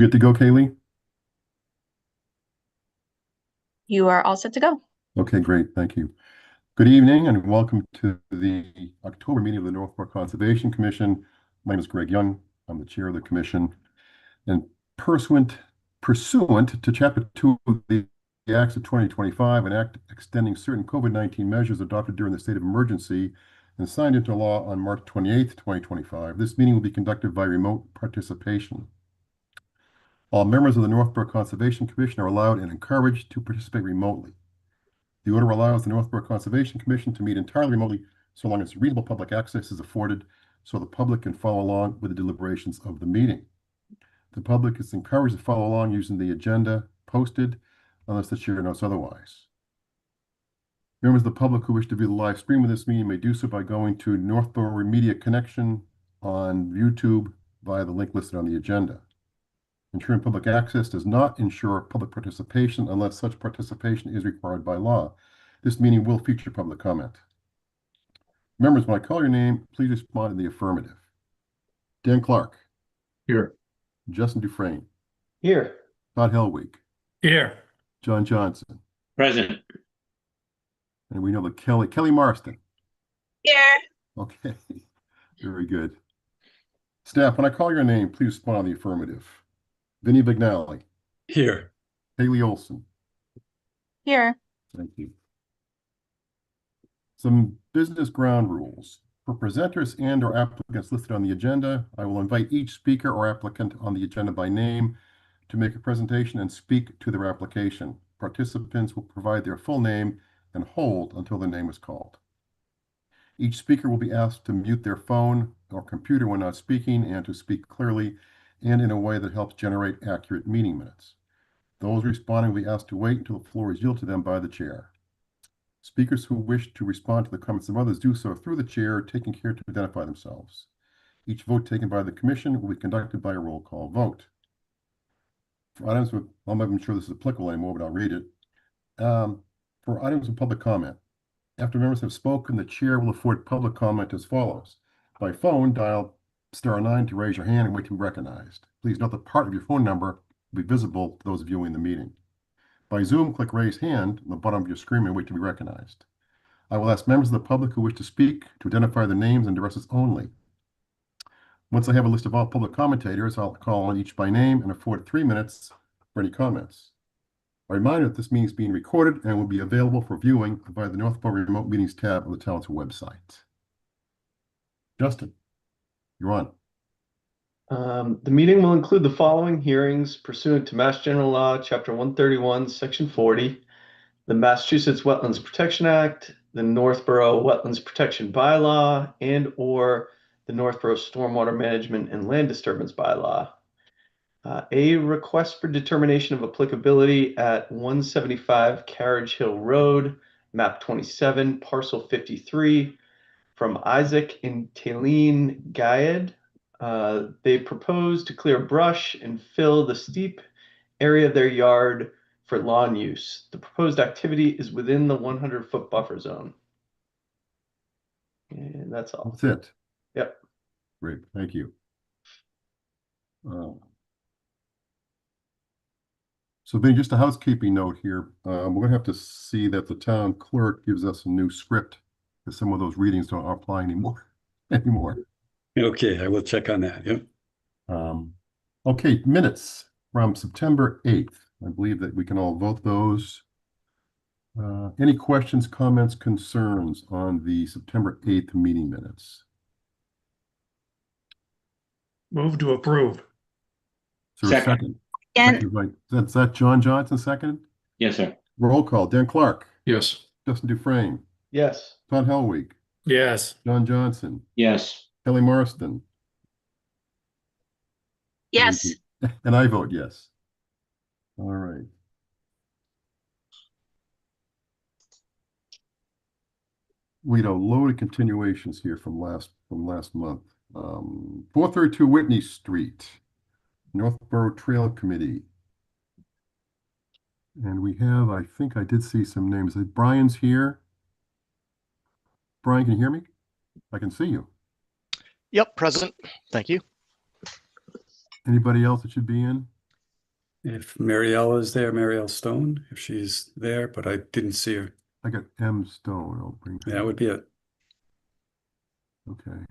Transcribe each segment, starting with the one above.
Good to go, Kaylee? You are all set to go. Okay, great. Thank you. Good evening and welcome to the October meeting of the Northborough Conservation Commission. My name is Greg Young. I'm the chair of the commission. And pursuant to Chapter 2 of the Acts of 2025, an act extending certain COVID-19 measures adopted during the state of emergency and signed into law on March 28th, 2025, this meeting will be conducted by remote participation. All members of the Northborough Conservation Commission are allowed and encouraged to participate remotely. The order allows the Northborough Conservation Commission to meet entirely remotely so long as reasonable public access is afforded so the public can follow along with the deliberations of the meeting. The public is encouraged to follow along using the agenda posted unless the chair notes otherwise. Members of the public who wish to view the live stream of this meeting may do so by going to Northborough Media Connection on YouTube via the link listed on the agenda. Ensuring public access does not ensure public participation unless such participation is required by law. This meeting will feature public comment. Members, when I call your name, please respond in the affirmative. Dan Clark. Here. Justin Dufresne. Here. Todd Helwig. Here. John Johnson. Present. And we know that Kelly Marston. Here. Okay, very good. Staff, when I call your name, please respond in the affirmative. Vinnie Vignali. Here. Haley Olson. Here. Thank you. Some business ground rules. For presenters and or applicants listed on the agenda, I will invite each speaker or applicant on the agenda by name to make a presentation and speak to their application. Participants will provide their full name and hold until their name is called. Each speaker will be asked to mute their phone or computer when not speaking and to speak clearly and in a way that helps generate accurate meeting minutes. Those responding will be asked to wait until the floor is yielded to them by the chair. Speakers who wish to respond to the comments of others do so through the chair, taking care to identify themselves. Each vote taken by the commission will be conducted by a roll call vote. For items with, I'm not even sure this is applicable anymore, but I'll read it. For items of public comment, after members have spoken, the chair will afford public comment as follows. By phone, dial *9 to raise your hand and wait to be recognized. Please note that part of your phone number will be visible to those viewing the meeting. By Zoom, click raise hand on the bottom of your screen and wait to be recognized. I will ask members of the public who wish to speak to identify their names and addresses only. Once I have a list of all public commentators, I'll call on each by name and afford 3 minutes for any comments. A reminder that this meeting is being recorded and will be available for viewing via the Northborough Remote Meetings tab on the town's website. Justin, you're on. The meeting will include the following hearings pursuant to Mass General Law, Chapter 131, Section 40, the Massachusetts Wetlands Protection Act, the Northborough Wetlands Protection Bylaw, and or the Northborough Stormwater Management and Land Disturbance Bylaw. A request for determination of applicability at 175 Carriage Hill Road, map 27, parcel 53, from Isaac and Taline Gayed. They propose to clear brush and fill the steep area of their yard for lawn use. The proposed activity is within the 100-foot buffer zone. And that's all. That's it. Yep. Great, thank you. So Vinny, just a housekeeping note here. We're going to have to see that the town clerk gives us a new script because some of those readings don't apply anymore. Okay, I will check on that. Yep. Okay, minutes from September 8th. I believe that we can all vote those. Any questions, comments, concerns on the September 8th meeting minutes? Move to approve. Is there a Second. second? Right. Is that John Johnson second? Yes, sir. Roll call. Dan Clark. Yes. Justin Dufresne. Yes. Todd Helwig. Yes. John Johnson. Yes. Kelly Marston. Yes. And I vote yes. All right. We had a load of continuations here from last month. 432 Whitney Street, Northborough Trail Committee. And we have, I think I did see some names. Brian's here. Brian, can you hear me? I can see you. Yep, present. Thank you. Anybody else that should be in? If Mariella is there, Marielle Stone, if she's there, but I didn't see her. I got M Stone. I'll bring her. That would be it. Okay.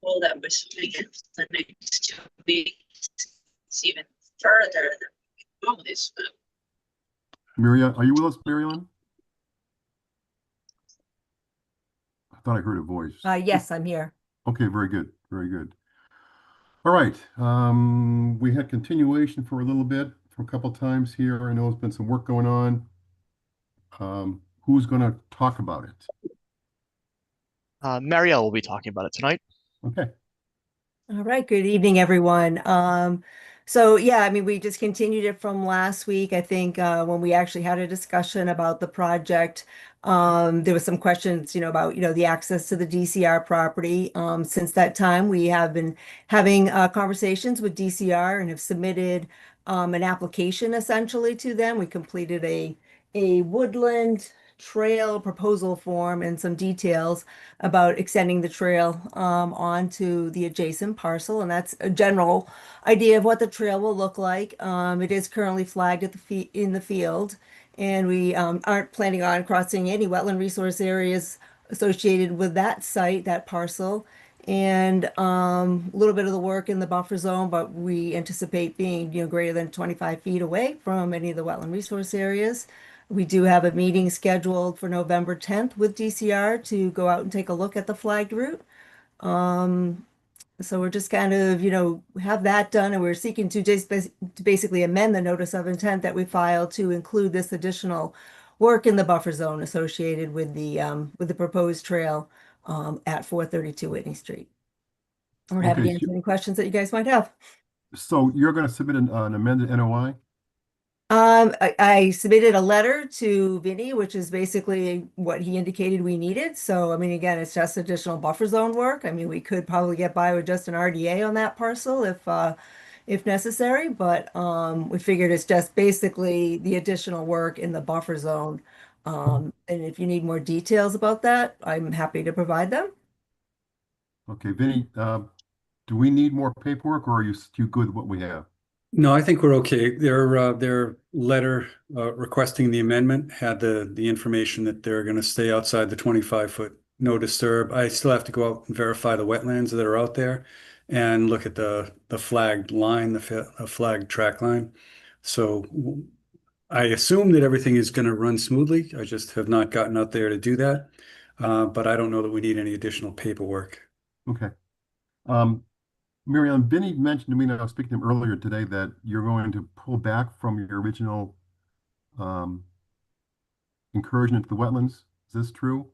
Well, that was making the next 2 weeks it's even further than normally. Are you with us, Marianne? I thought I heard a voice. Yes, I'm here. Okay, very good, very good. All right, we had continuation for a little bit, for a couple times here. I know there's been some work going on. Who's going to talk about it? Marielle will be talking about it tonight. Okay, All right, good evening, everyone. So yeah, I mean, we just continued it from last week. I think when we actually had a discussion about the project, there was some questions, about, the access to the DCR property. Since that time, we have been having conversations with DCR and have submitted an application essentially to them. We completed a woodland trail proposal form and some details about extending the trail onto the adjacent parcel, and that's a general idea of what the trail will look like. It is currently flagged at in the field, and we aren't planning on crossing any wetland resource areas associated with that site, that parcel, and a little bit of the work in the buffer zone, but we anticipate being, greater than 25 feet away from any of the wetland resource areas. We do have a meeting scheduled for November 10th with DCR to go out and take a look at the flagged route. So we're just kind of, have that done, and we're seeking to just to basically amend the notice of intent that we filed to include this additional work in the buffer zone associated with the proposed trail at 432 Whitney Street. And we're happy Okay, to answer any questions that you guys might have. so you're going to submit an amended NOI? I submitted a letter to Vinny, which is basically what he indicated we needed. So, I mean, again, it's just additional buffer zone work. I mean, we could probably get by with just an RDA on that parcel if necessary, but we figured it's just basically the additional work in the buffer zone. And if you need more details about that, I'm happy to provide them. Okay, Vinny, do we need more paperwork, or are you good with what we have? No, I think we're okay. Their letter requesting the amendment had the information that they're going to stay outside the 25-foot no disturb. I still have to go out and verify the wetlands that are out there and look at the flagged line, the flagged track line. So I assume that everything is going to run smoothly. I just have not gotten out there to do that. But I don't know that we need any additional paperwork. Okay. Marianne, Vinny mentioned to me, and I was speaking to him earlier today, that you're going to pull back from your original incursion into the wetlands. Is this true?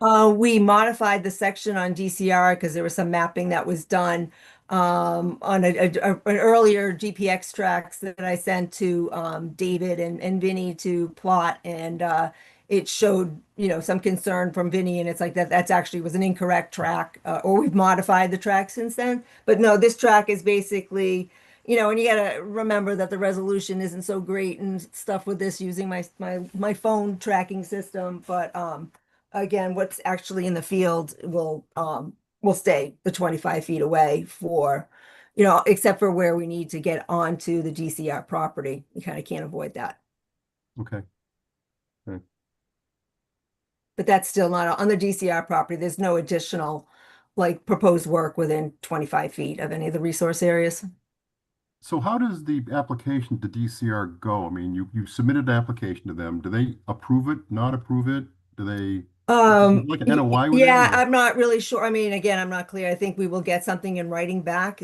We modified the section on DCR because there was some mapping that was done on an earlier GPX tracks that I sent to David and Vinny to plot, and it showed, some concern from Vinny, and it's like that's actually was an incorrect track, or we've modified the track since then. But no, this track is basically, and you gotta remember that the resolution isn't so great and stuff with this using my phone tracking system. But again, what's actually in the field will stay the 25 feet away for, except for where we need to get onto the DCR property. You kind of can't avoid that. Okay. But that's still not on the DCR property. There's no additional proposed work within 25 feet of any of the resource areas. So how does the application to DCR go? I mean, you submitted an application to them. Do they approve it, not approve it? Do they like an NOI with yeah, it, or? I'm not really sure. I mean, again, I'm not clear. I think we will get something in writing back.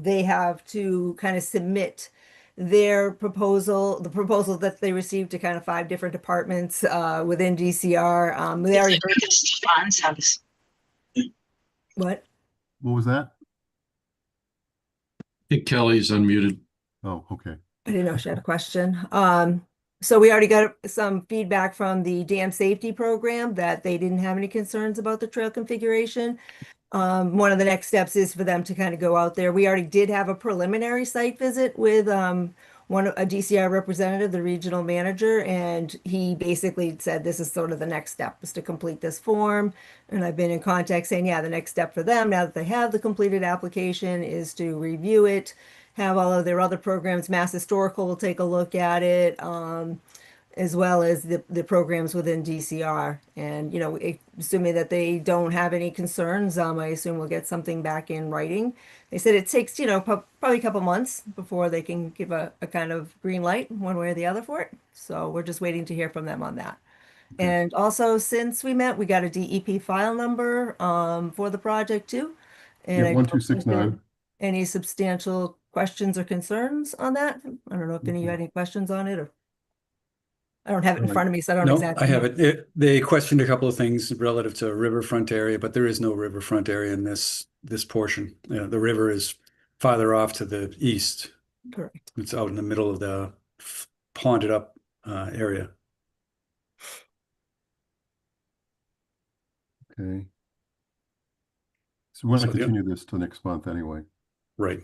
They have to kind of submit their proposal, the proposal that they received to kind of 5 different departments within DCR. They already heard what? What was that? I think Kelly's unmuted. Oh, okay. I didn't know she had a question. So we already got some feedback from the dam safety program that they didn't have any concerns about the trail configuration. One of the next steps is for them to kind of go out there. We already did have a preliminary site visit with a DCR representative, the regional manager, and he basically said this is sort of the next step is to complete this form. And I've been in contact saying, yeah, the next step for them now that they have the completed application is to review it, have all of their other programs. Mass Historical will take a look at it. As well as the programs within DCR. And, assuming that they don't have any concerns, I assume we'll get something back in writing. They said it takes, probably a couple months before they can give a kind of green light one way or the other for it. So we're just waiting to hear from them on that. And also, since we met, we got a DEP file number for the project too. And Yeah, I don't think there 1269. are any substantial questions or concerns on that. I don't know if any of you had any questions on it or. I don't have it in front of me, so I don't No, exactly I have know. it. They questioned a couple of things relative to riverfront area, but there is no riverfront area in this portion. The river is farther off to the east. Correct. It's out in the middle of the ponded up area. Okay. So we're going So, to yeah. continue this till next month anyway. Right.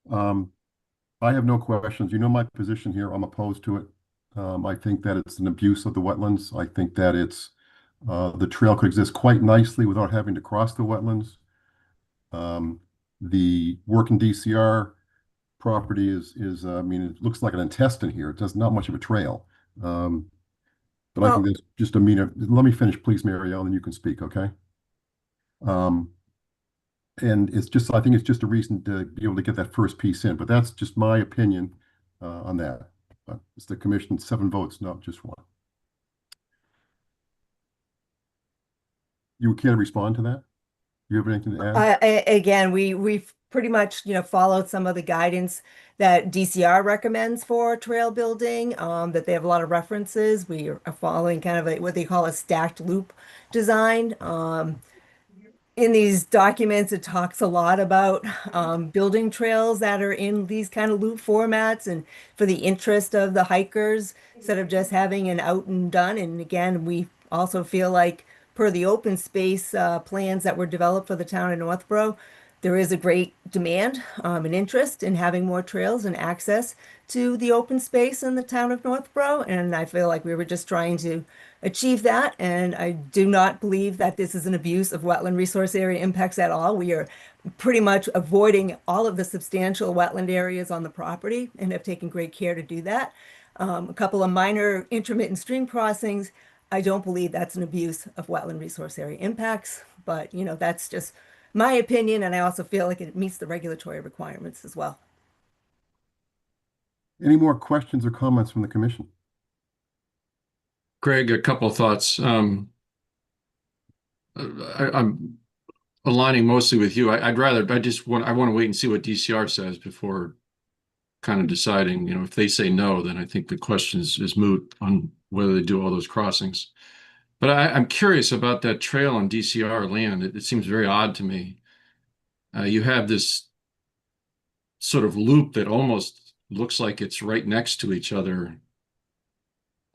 I have no questions. You know my position here. I'm opposed to it. I think that it's an abuse of the wetlands. I think that the trail could exist quite nicely without having to cross the wetlands. The work in DCR property I mean, it looks like an intestine here. It does not much of a trail. But I Well- think that's just a let me finish, please, Mary Ellen, and you can speak, okay? And I think it's just a reason to be able to get that first piece in, but that's just my opinion on that. It's the commission, 7 votes, not just 1. You care to respond to that? You have anything to add? Again, we've pretty much, followed some of the guidance that DCR recommends for trail building, that they have a lot of references. We are following kind of what they call a stacked loop design. In these documents, it talks a lot about building trails that are in these kind of loop formats and for the interest of the hikers instead of just having an out and done. And again, we also feel like per the open space plans that were developed for the town of Northborough, there is a great demand and interest in having more trails and access to the open space in the town of Northborough. And I feel like we were just trying to achieve that. And I do not believe that this is an abuse of wetland resource area impacts at all. We are pretty much avoiding all of the substantial wetland areas on the property and have taken great care to do that. A couple of minor intermittent stream crossings. I don't believe that's an abuse of wetland resource area impacts, but that's just my opinion, and I also feel like it meets the regulatory requirements as well. Any more questions or comments from the commission? Greg, a couple of thoughts. I'm aligning mostly with you. I want to wait and see what DCR says before kind of deciding, if they say no, then I think the question is moot on whether they do all those crossings. But I'm curious about that trail on DCR land. It seems very odd to me. You have this sort of loop that almost looks like it's right next to each other.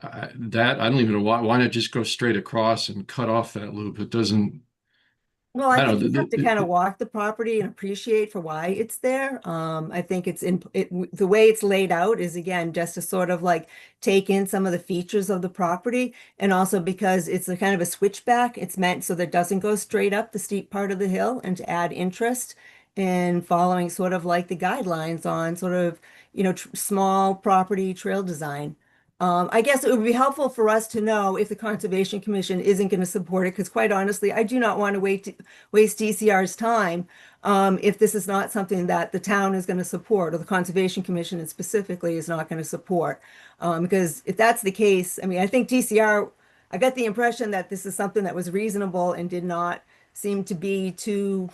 I don't even know why not just go straight across and cut off that loop. It doesn't. Well, I I think don't you know, have to kind of walk the property and appreciate for why it's there. I think the way it's laid out is again just to sort of like take in some of the features of the property, and also because it's a kind of a switchback. It's meant so that it doesn't go straight up the steep part of the hill, and to add interest in following sort of like the guidelines on sort of small property trail design. I guess it would be helpful for us to know if the Conservation Commission isn't going to support it, because quite honestly, I do not want to waste DCR's time if this is not something that the town is going to support, or the Conservation Commission specifically is not going to support. Because if that's the case, I mean, I think DCR, I got the impression that this is something that was reasonable and did not seem to be too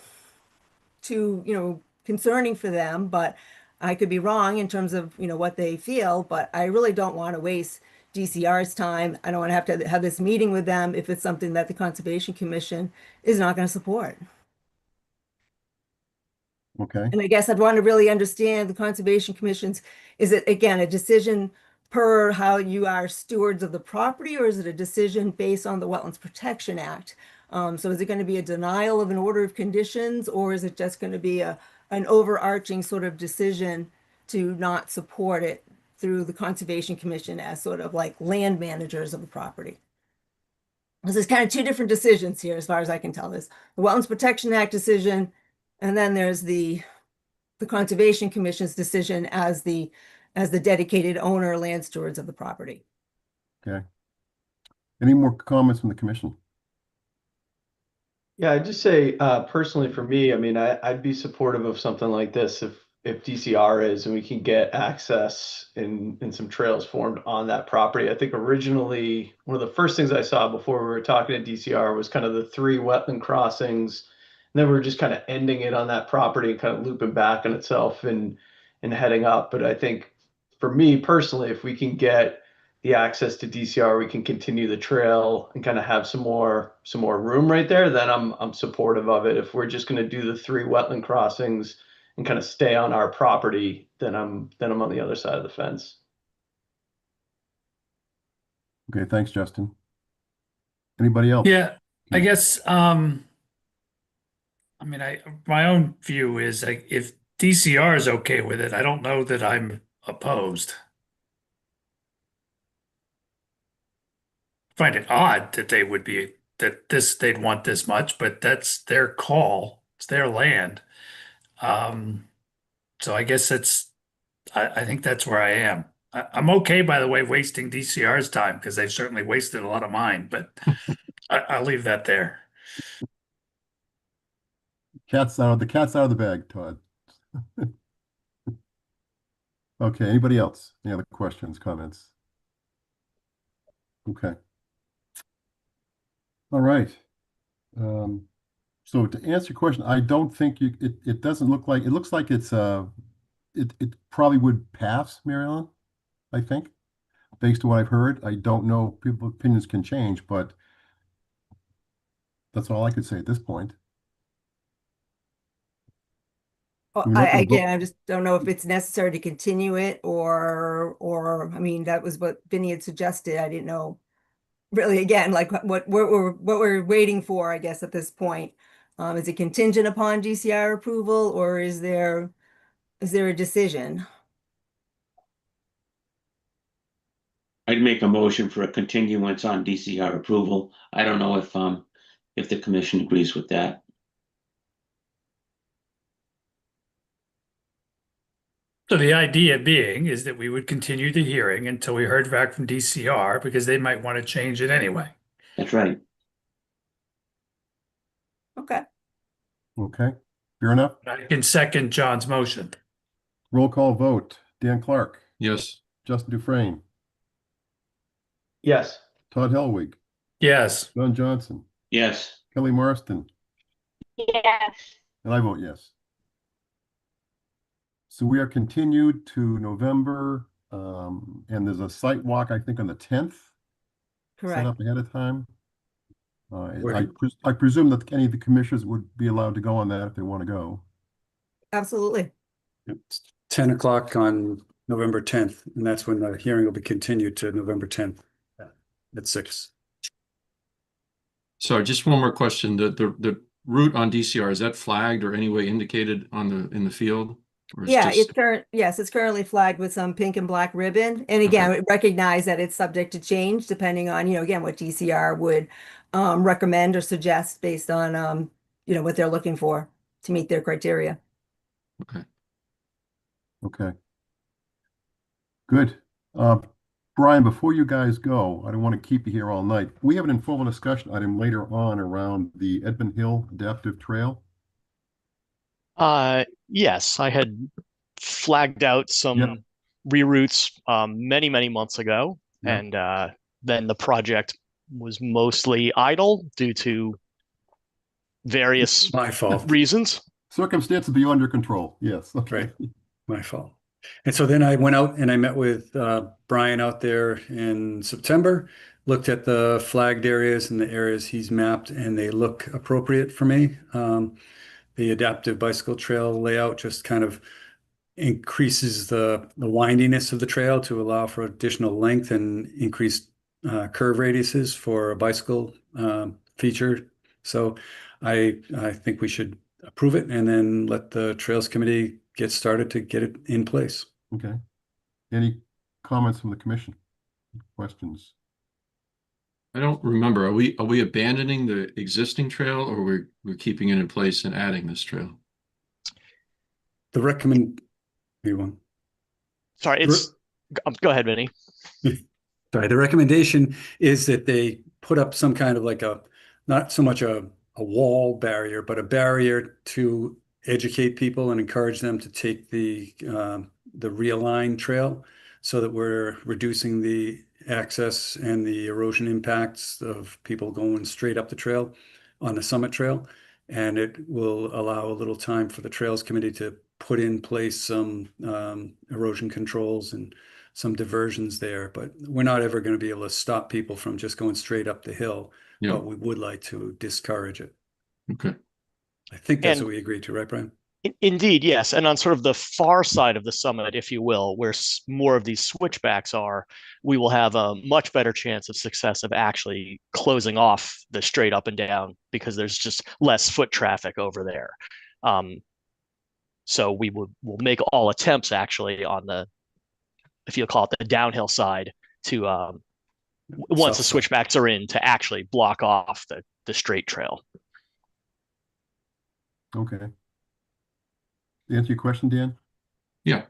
concerning for them, but I could be wrong in terms of, what they feel, but I really don't want to waste DCR's time. I don't want to have this meeting with them if it's something that the Conservation Commission is not going to support. Okay. And I guess I'd want to really understand the Conservation Commission's, is it again a decision per how you are stewards of the property, or is it a decision based on the Wetlands Protection Act? So is it going to be a denial of an order of conditions, or is it just going to be an overarching sort of decision to not support it through the Conservation Commission as sort of like land managers of the property. So there's kind of two different decisions here, as far as I can tell. There's the Wetlands Protection Act decision, and then there's the Conservation Commission's decision as the dedicated owner, land stewards of the property. Okay. Any more comments from the commission? Yeah, I'd just say, personally for me, I mean, I'd be supportive of something like this if DCR is, and we can get access and some trails formed on that property. I think originally, one of the first things I saw before we were talking to DCR was kind of the 3 wetland crossings. And then we are just kind of ending it on that property and kind of looping back on itself and heading up. But I think for me personally, if we can get the access to DCR, we can continue the trail and kind of have some more room right there, then I'm supportive of it. If we're just going to do the 3 wetland crossings and kind of stay on our property, then I'm on the other side of the fence. Okay, thanks, Justin. Anybody else? Yeah, I guess, I mean, my own view is like, if DCR is okay with it, I don't know that I'm opposed. Find it odd that they would be, they'd want this much, but that's their call. It's their land. So I guess I think that's where I am. I'm okay, by the way, wasting DCR's time because they've certainly wasted a lot of mine, but I'll leave that there. The cat's out of the bag, Todd. Okay, anybody else? Any other questions, comments? Okay. All right. So to answer your question, I don't think it doesn't look like, it looks like it's it probably would pass, Mary Ellen, I think, based on what I've heard. I don't know, people's opinions can change, but that's all I could say at this point. Well, We're not gonna vote. again, I just don't know if it's necessary to continue it or I mean, that was what Vinny had suggested. I didn't know really, again, like what we're waiting for, I guess, at this point. Is it contingent upon DCR approval, or is there a decision? I'd make a motion for a continuance on DCR approval. I don't know if the commission agrees with that. So the idea being is that we would continue the hearing until we heard back from DCR because they might want to change it anyway. That's right. Okay. Okay, fair enough. I can second John's motion. Roll call vote. Dan Clark, Yes. Justin Dufresne, Yes. Todd Helwig, Yes. John Johnson, Yes. Kelly Marston, Yes. and I vote yes. So we are continued to November, and there's a site walk, I think, on the 10th, set Correct. up ahead of time. Right. I presume that any of the commissioners would be allowed to go on that if they want to go. Absolutely. It's 10 o'clock on November 10th, and that's when the hearing will be continued to November 10th at 6. So just one more question. The route on DCR, is that flagged or any way indicated in the field? Or Yeah, just- it's currently flagged with some pink and black ribbon. And again, we recognize that it's subject to change depending on, again, what DCR would recommend or suggest based on, what they're looking for to meet their criteria. Okay. Okay. Good. Brian, before you guys go, I don't want to keep you here all night. We have an informal discussion item later on around the Edmund Hill Adaptive Trail. Yes, I had flagged out some reroutes many months ago, Yeah. and then the project was mostly idle due to various My fault. reasons. Circumstances beyond your control. Yes. Okay. Right. My fault. And so then I went out and I met with Brian out there in September, looked at the flagged areas and the areas he's mapped, and they look appropriate for me. The adaptive bicycle trail layout just kind of increases the windiness of the trail to allow for additional length and increased curve radiuses for a bicycle feature. So I think we should approve it and then let the Trails Committee get started to get it in place. Okay. Any comments from the commission? Questions? I don't remember. Are we abandoning the existing trail, or we're keeping it in place and adding this trail? The recommend, anyone? Sorry, go ahead, Vinny. Sorry, the recommendation is that they put up some kind of like not so much a wall barrier, but a barrier to educate people and encourage them to take the realigned trail, so that we're reducing the access and the erosion impacts of people going straight up the trail on the summit trail. And it will allow a little time for the Trails Committee to put in place some erosion controls and some diversions there. But we're not ever going to be able to stop people from just going straight up the hill. Yeah. But we would like to discourage it. Okay. I think that's And- what we agreed to, right, Brian? Indeed, yes. And on sort of the far side of the summit, if you will, where more of these switchbacks are, we will have a much better chance of success of actually closing off the straight up and down, because there's just less foot traffic over there. So we'll make all attempts actually on the, if you'll call it the downhill side, to once the South side. switchbacks are in, to actually block off the straight trail. Okay. Answer your question, Dan? Yeah.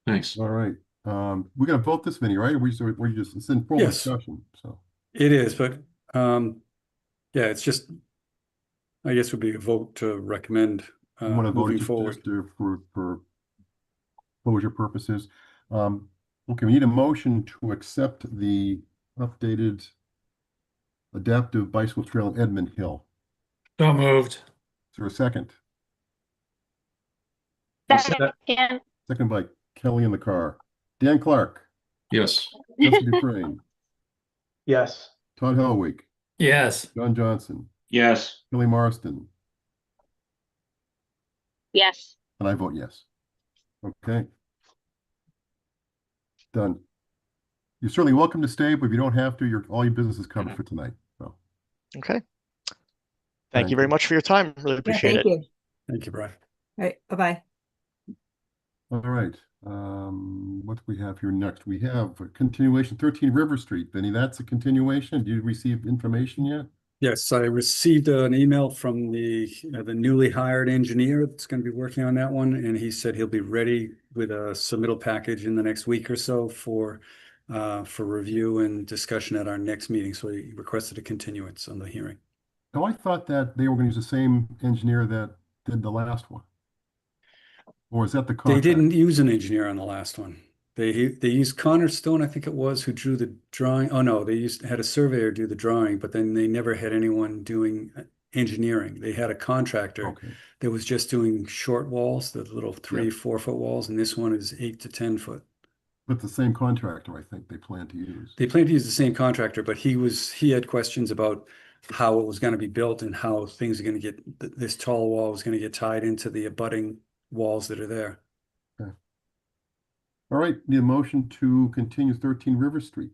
Thanks. All right. We're gonna vote this, Vinny, right? We're just, it's in full Yes. discussion, so. It is, but yeah, it's just, I guess would be a vote to recommend You want to vote moving just forward. for closure purposes. Okay, we need a motion to accept the updated adaptive bicycle trail in Edmund Hill. So moved. Is there a second? Second. Second by Kelly in the car. Dan Clark, Yes. Justin Dufresne, Yes. Todd Helwig, Yes. John Johnson, Yes. Kelly Marston, Yes. and I vote yes. Okay. Done. You're certainly welcome to stay, but if you don't have to, all your business is covered for tonight. So, Okay. Thank Thank you very you. much for your time. Really Yeah, appreciate thank it. you. Thank you, Brian. All right, bye-bye. all right. What do we have here next? We have a continuation 13 River Street. Benny, that's a continuation. Did you receive information yet? Yes, I received an email from the newly hired engineer that's going to be working on that one, and he said he'll be ready with a submittal package in the next week or so for review and discussion at our next meeting. So he requested a continuance on the hearing. Oh, I thought that they were going to use the same engineer that did the last one. Or is that the They contract? didn't use an engineer on the last one. They used Connor Stone, I think it was, who drew the drawing. Oh no, they had a surveyor do the drawing, but then they never had anyone doing engineering. They had a contractor Okay. that was just doing short walls, the little 3, Yep. 4 foot walls, and this one is 8 to 10 foot. But the same contractor, I think they plan to use. They plan to use the same contractor, but he had questions about how it was going to be built and how things are going to get, this tall wall was going to get tied into the abutting walls that are there. All right, need a motion to continue 13 River Street.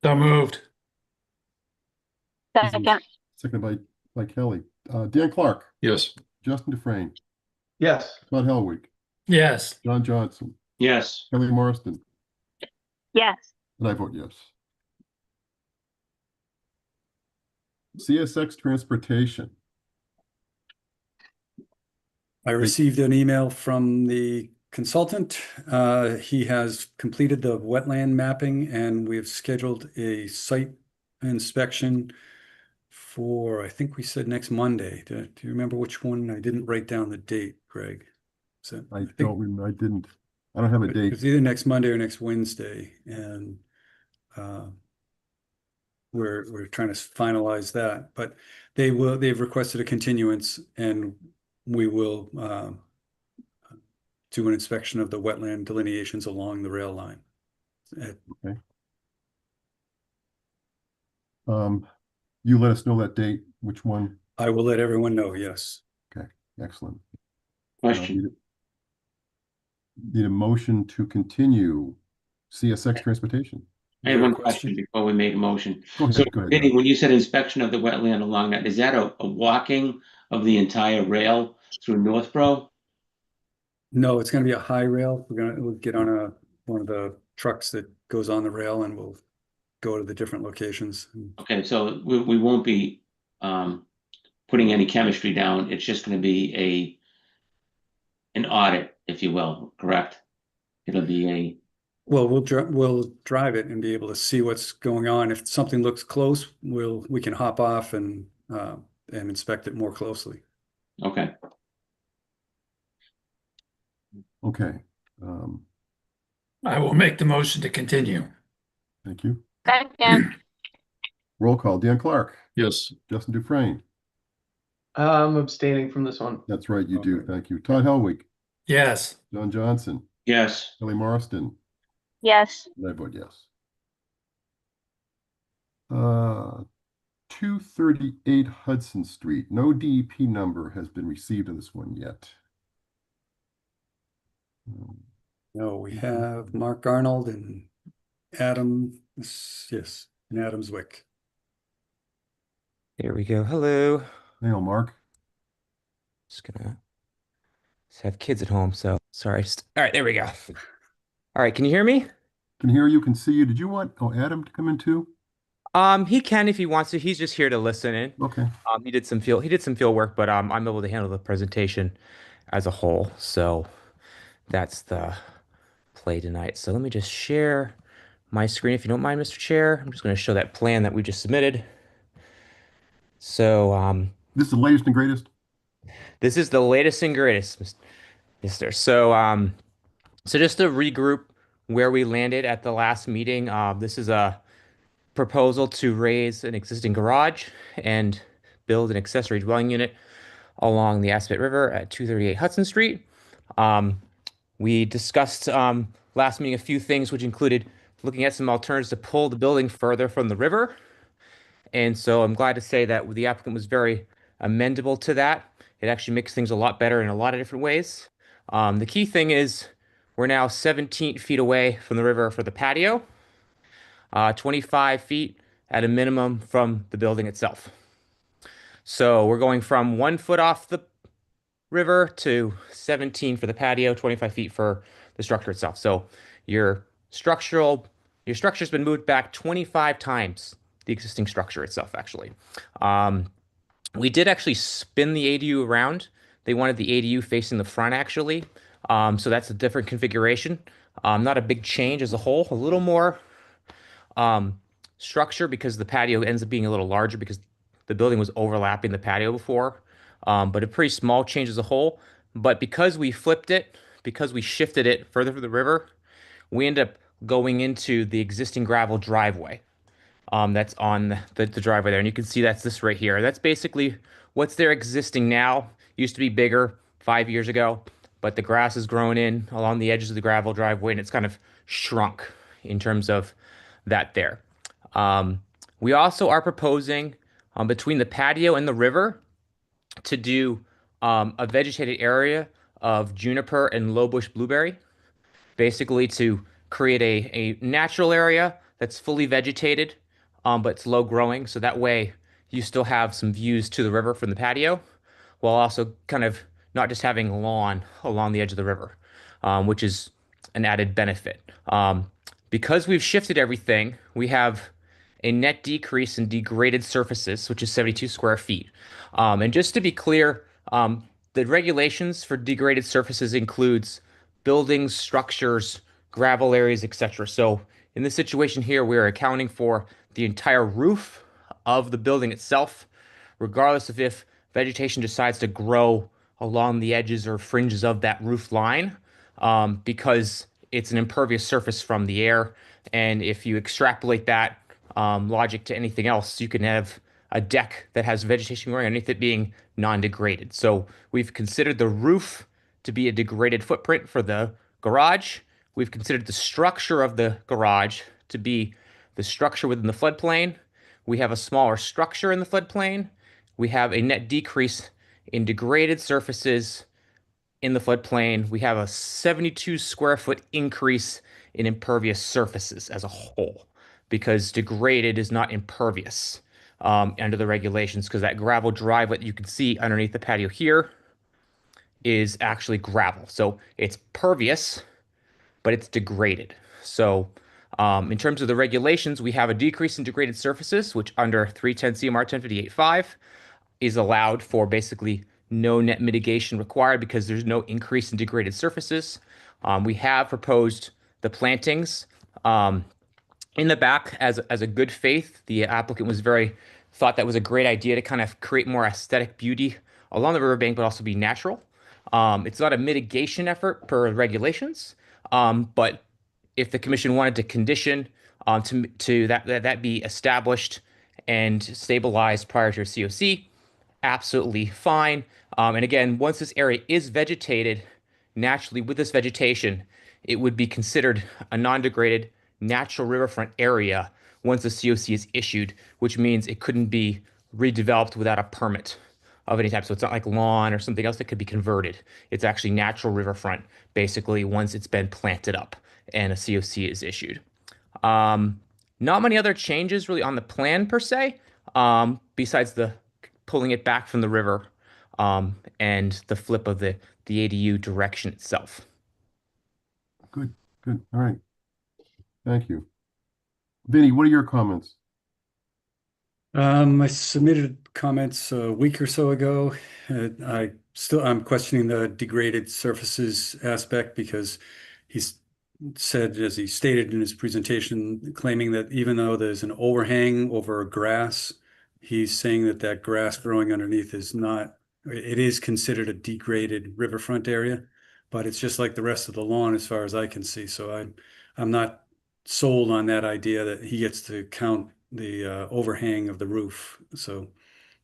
So moved. Second. Seconded by Kelly. Dan Clark, Yes. Justin Dufresne, Yes. Todd Helwig, Yes. John Johnson, Yes. Kelly Marston, Yes. and I vote yes. CSX Transportation. I received an email from the consultant. He has completed the wetland mapping and we've scheduled a site inspection for, I think we said next Monday. Do you remember which one? I didn't write down the date, Greg. So I don't remember, I didn't. I don't have a date. it's either next Monday or next Wednesday, and we're trying to finalize that. But they've requested a continuance, and we will do an inspection of the wetland delineations along the rail line. You let us know that date, which one? I will let everyone know. Yes. Excellent. Question. Need a motion to continue CSX Transportation. I have one question before we make a motion. Go ahead, So, go ahead. Vinny, when you said inspection of the wetland along that, is that a walking of the entire rail through Northborough? No, it's gonna be a high rail. We'll get on one of the trucks that goes on the rail and we'll go to the different locations. Okay, so we won't be putting any chemistry down. It's just gonna be an audit, if you will, correct? It'll be Well, we'll drive it and be able to see what's going on. If something looks close, we can hop off and inspect it more closely. okay. Okay, I will make the motion to continue. thank you. Second. Roll call, Dan Clark, Yes. Justin Dufresne. I'm abstaining from this one. That's right, you do. Okay. Thank you. Todd Helwig, Yes. John Johnson, Yes, Kelly Marston, Yes. and I vote yes. 238 Hudson Street. No DEP number has been received on this one yet. No, we have Mark Arnold and Adam, yes, and Adam Zwick. There we go. Hello. Hey, Mark. Just have kids at home, so sorry. All right, there we go. All right, can you hear me? Can hear you, can see you. Did you want Adam to come in too? He can if he wants to. He's just here to listen in. Okay. He did some field work, but I'm able to handle the presentation as a whole. So that's the play tonight. So let me just share my screen if you don't mind, Mr. Chair. I'm just going to show that plan that we just submitted. So This is the latest and greatest? this is the latest and greatest, Mister. So so just to regroup where we landed at the last meeting, this is a proposal to raise an existing garage and build an accessory dwelling unit along the Aspet River at 238 Hudson Street. We discussed last meeting a few things, which included looking at some alternatives to pull the building further from the river. And so I'm glad to say that the applicant was very amendable to that. It actually makes things a lot better in a lot of different ways. The key thing is we're now 17 feet away from the river for the patio, 25 feet at a minimum from the building itself. So we're going from 1 foot off the river to 17 for the patio, 25 feet for the structure itself. So your structure's been moved back 25 times the existing structure itself, actually. We did actually spin the ADU around. They wanted the ADU facing the front, actually. So that's a different configuration. Not a big change as a whole, a little more structure because the patio ends up being a little larger because the building was overlapping the patio before. But a pretty small change as a whole. But because we flipped it, because we shifted it further from the river, we end up going into the existing gravel driveway. That's on the driveway there. And you can see that's this right here. That's basically what's there existing now. Used to be bigger 5 years ago, but the grass has grown in along the edges of the gravel driveway and it's kind of shrunk in terms of that there. We also are proposing between the patio and the river to do a vegetated area of juniper and low bush blueberry, basically to create a natural area that's fully vegetated, but it's low growing. So that way you still have some views to the river from the patio, while also kind of not just having lawn along the edge of the river, which is an added benefit. Because we've shifted everything, we have a net decrease in degraded surfaces, which is 72 square feet. And just to be clear, the regulations for degraded surfaces includes buildings, structures, gravel areas, etc. So in this situation here, we're accounting for the entire roof of the building itself, regardless of if vegetation decides to grow along the edges or fringes of that roof line, because it's an impervious surface from the air. And if you extrapolate that logic to anything else, you can have a deck that has vegetation growing underneath it being non-degraded. So we've considered the roof to be a degraded footprint for the garage. We've considered the structure of the garage to be the structure within the floodplain. We have a smaller structure in the floodplain. We have a net decrease in degraded surfaces in the floodplain. We have a 72 square foot increase in impervious surfaces as a whole, because degraded is not impervious under the regulations, because that gravel drive that you can see underneath the patio here is actually gravel. So it's pervious, but it's degraded. So in terms of the regulations, we have a decrease in degraded surfaces, which under 310 CMR 1058.5 is allowed for basically no net mitigation required because there's no increase in degraded surfaces. We have proposed the plantings in the back as a good faith. The applicant was thought that was a great idea to kind of create more aesthetic beauty along the riverbank, but also be natural. It's not a mitigation effort per regulations, but if the commission wanted to condition to that be established and stabilized prior to a COC, absolutely fine. And again, once this area is vegetated naturally with this vegetation, it would be considered a non-degraded natural riverfront area once the COC is issued, which means it couldn't be redeveloped without a permit of any type. So it's not like lawn or something else that could be converted. It's actually natural riverfront, basically, once it's been planted up and a COC is issued. Not many other changes really on the plan per se, besides the pulling it back from the river and the flip of the ADU direction itself. Good, good. All right. Thank you. Vinny, what are your comments? I submitted comments a week or so ago. I'm questioning the degraded surfaces aspect because he's said, as he stated in his presentation, claiming that even though there's an overhang over grass, he's saying that that grass growing underneath is not, it is considered a degraded riverfront area, but it's just like the rest of the lawn as far as I can see. So I'm not sold on that idea that he gets to count the overhang of the roof. So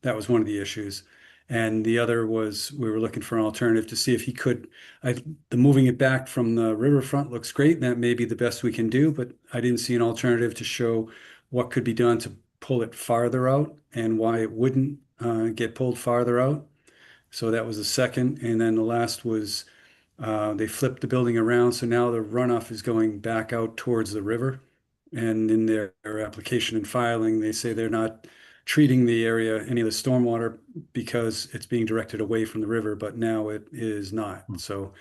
that was one of the issues. And the other was we were looking for an alternative to see if he could, the moving it back from the riverfront looks great. And that may be the best we can do, but I didn't see an alternative to show what could be done to pull it farther out and why it wouldn't get pulled farther out. So that was the second. And then the last was they flipped the building around. So now the runoff is going back out towards the river. And in their application and filing, they say they're not treating the area, any of the stormwater, because it's being directed away from the river, but now it is not. So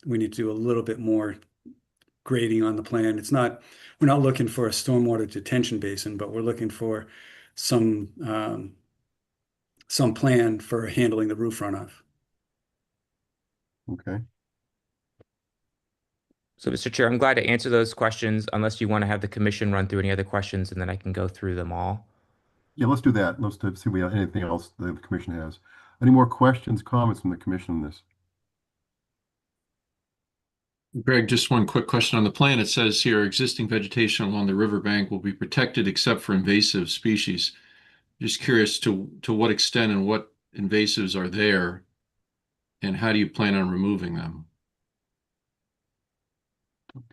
we need to do a little bit more grading on the plan. We're not looking for a stormwater detention basin, but we're looking for some plan for handling the roof runoff. Okay. So, Mr. Chair, I'm glad to answer those questions unless you want to have the commission run through any other questions and then I can go through them all. Yeah, let's do that. Let's see if we have anything else the commission has. Any more questions, comments from the commission on this? Greg, just one quick question on the plan. It says here, existing vegetation along the riverbank will be protected except for invasive species. Just curious to what extent and what invasives are there, and how do you plan on removing them?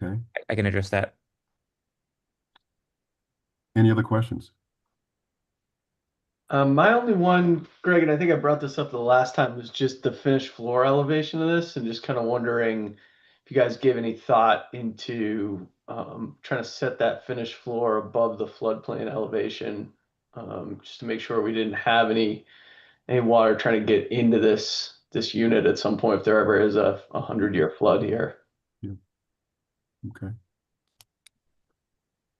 Okay. I can address that. Any other questions? My only one, Greg, and I think I brought this up the last time, was just the finished floor elevation of this, and just kind of wondering if you guys gave any thought into trying to set that finished floor above the floodplain elevation, just to make sure we didn't have any water trying to get into this unit at some point if there ever is a 100-year flood here. Yeah. Okay.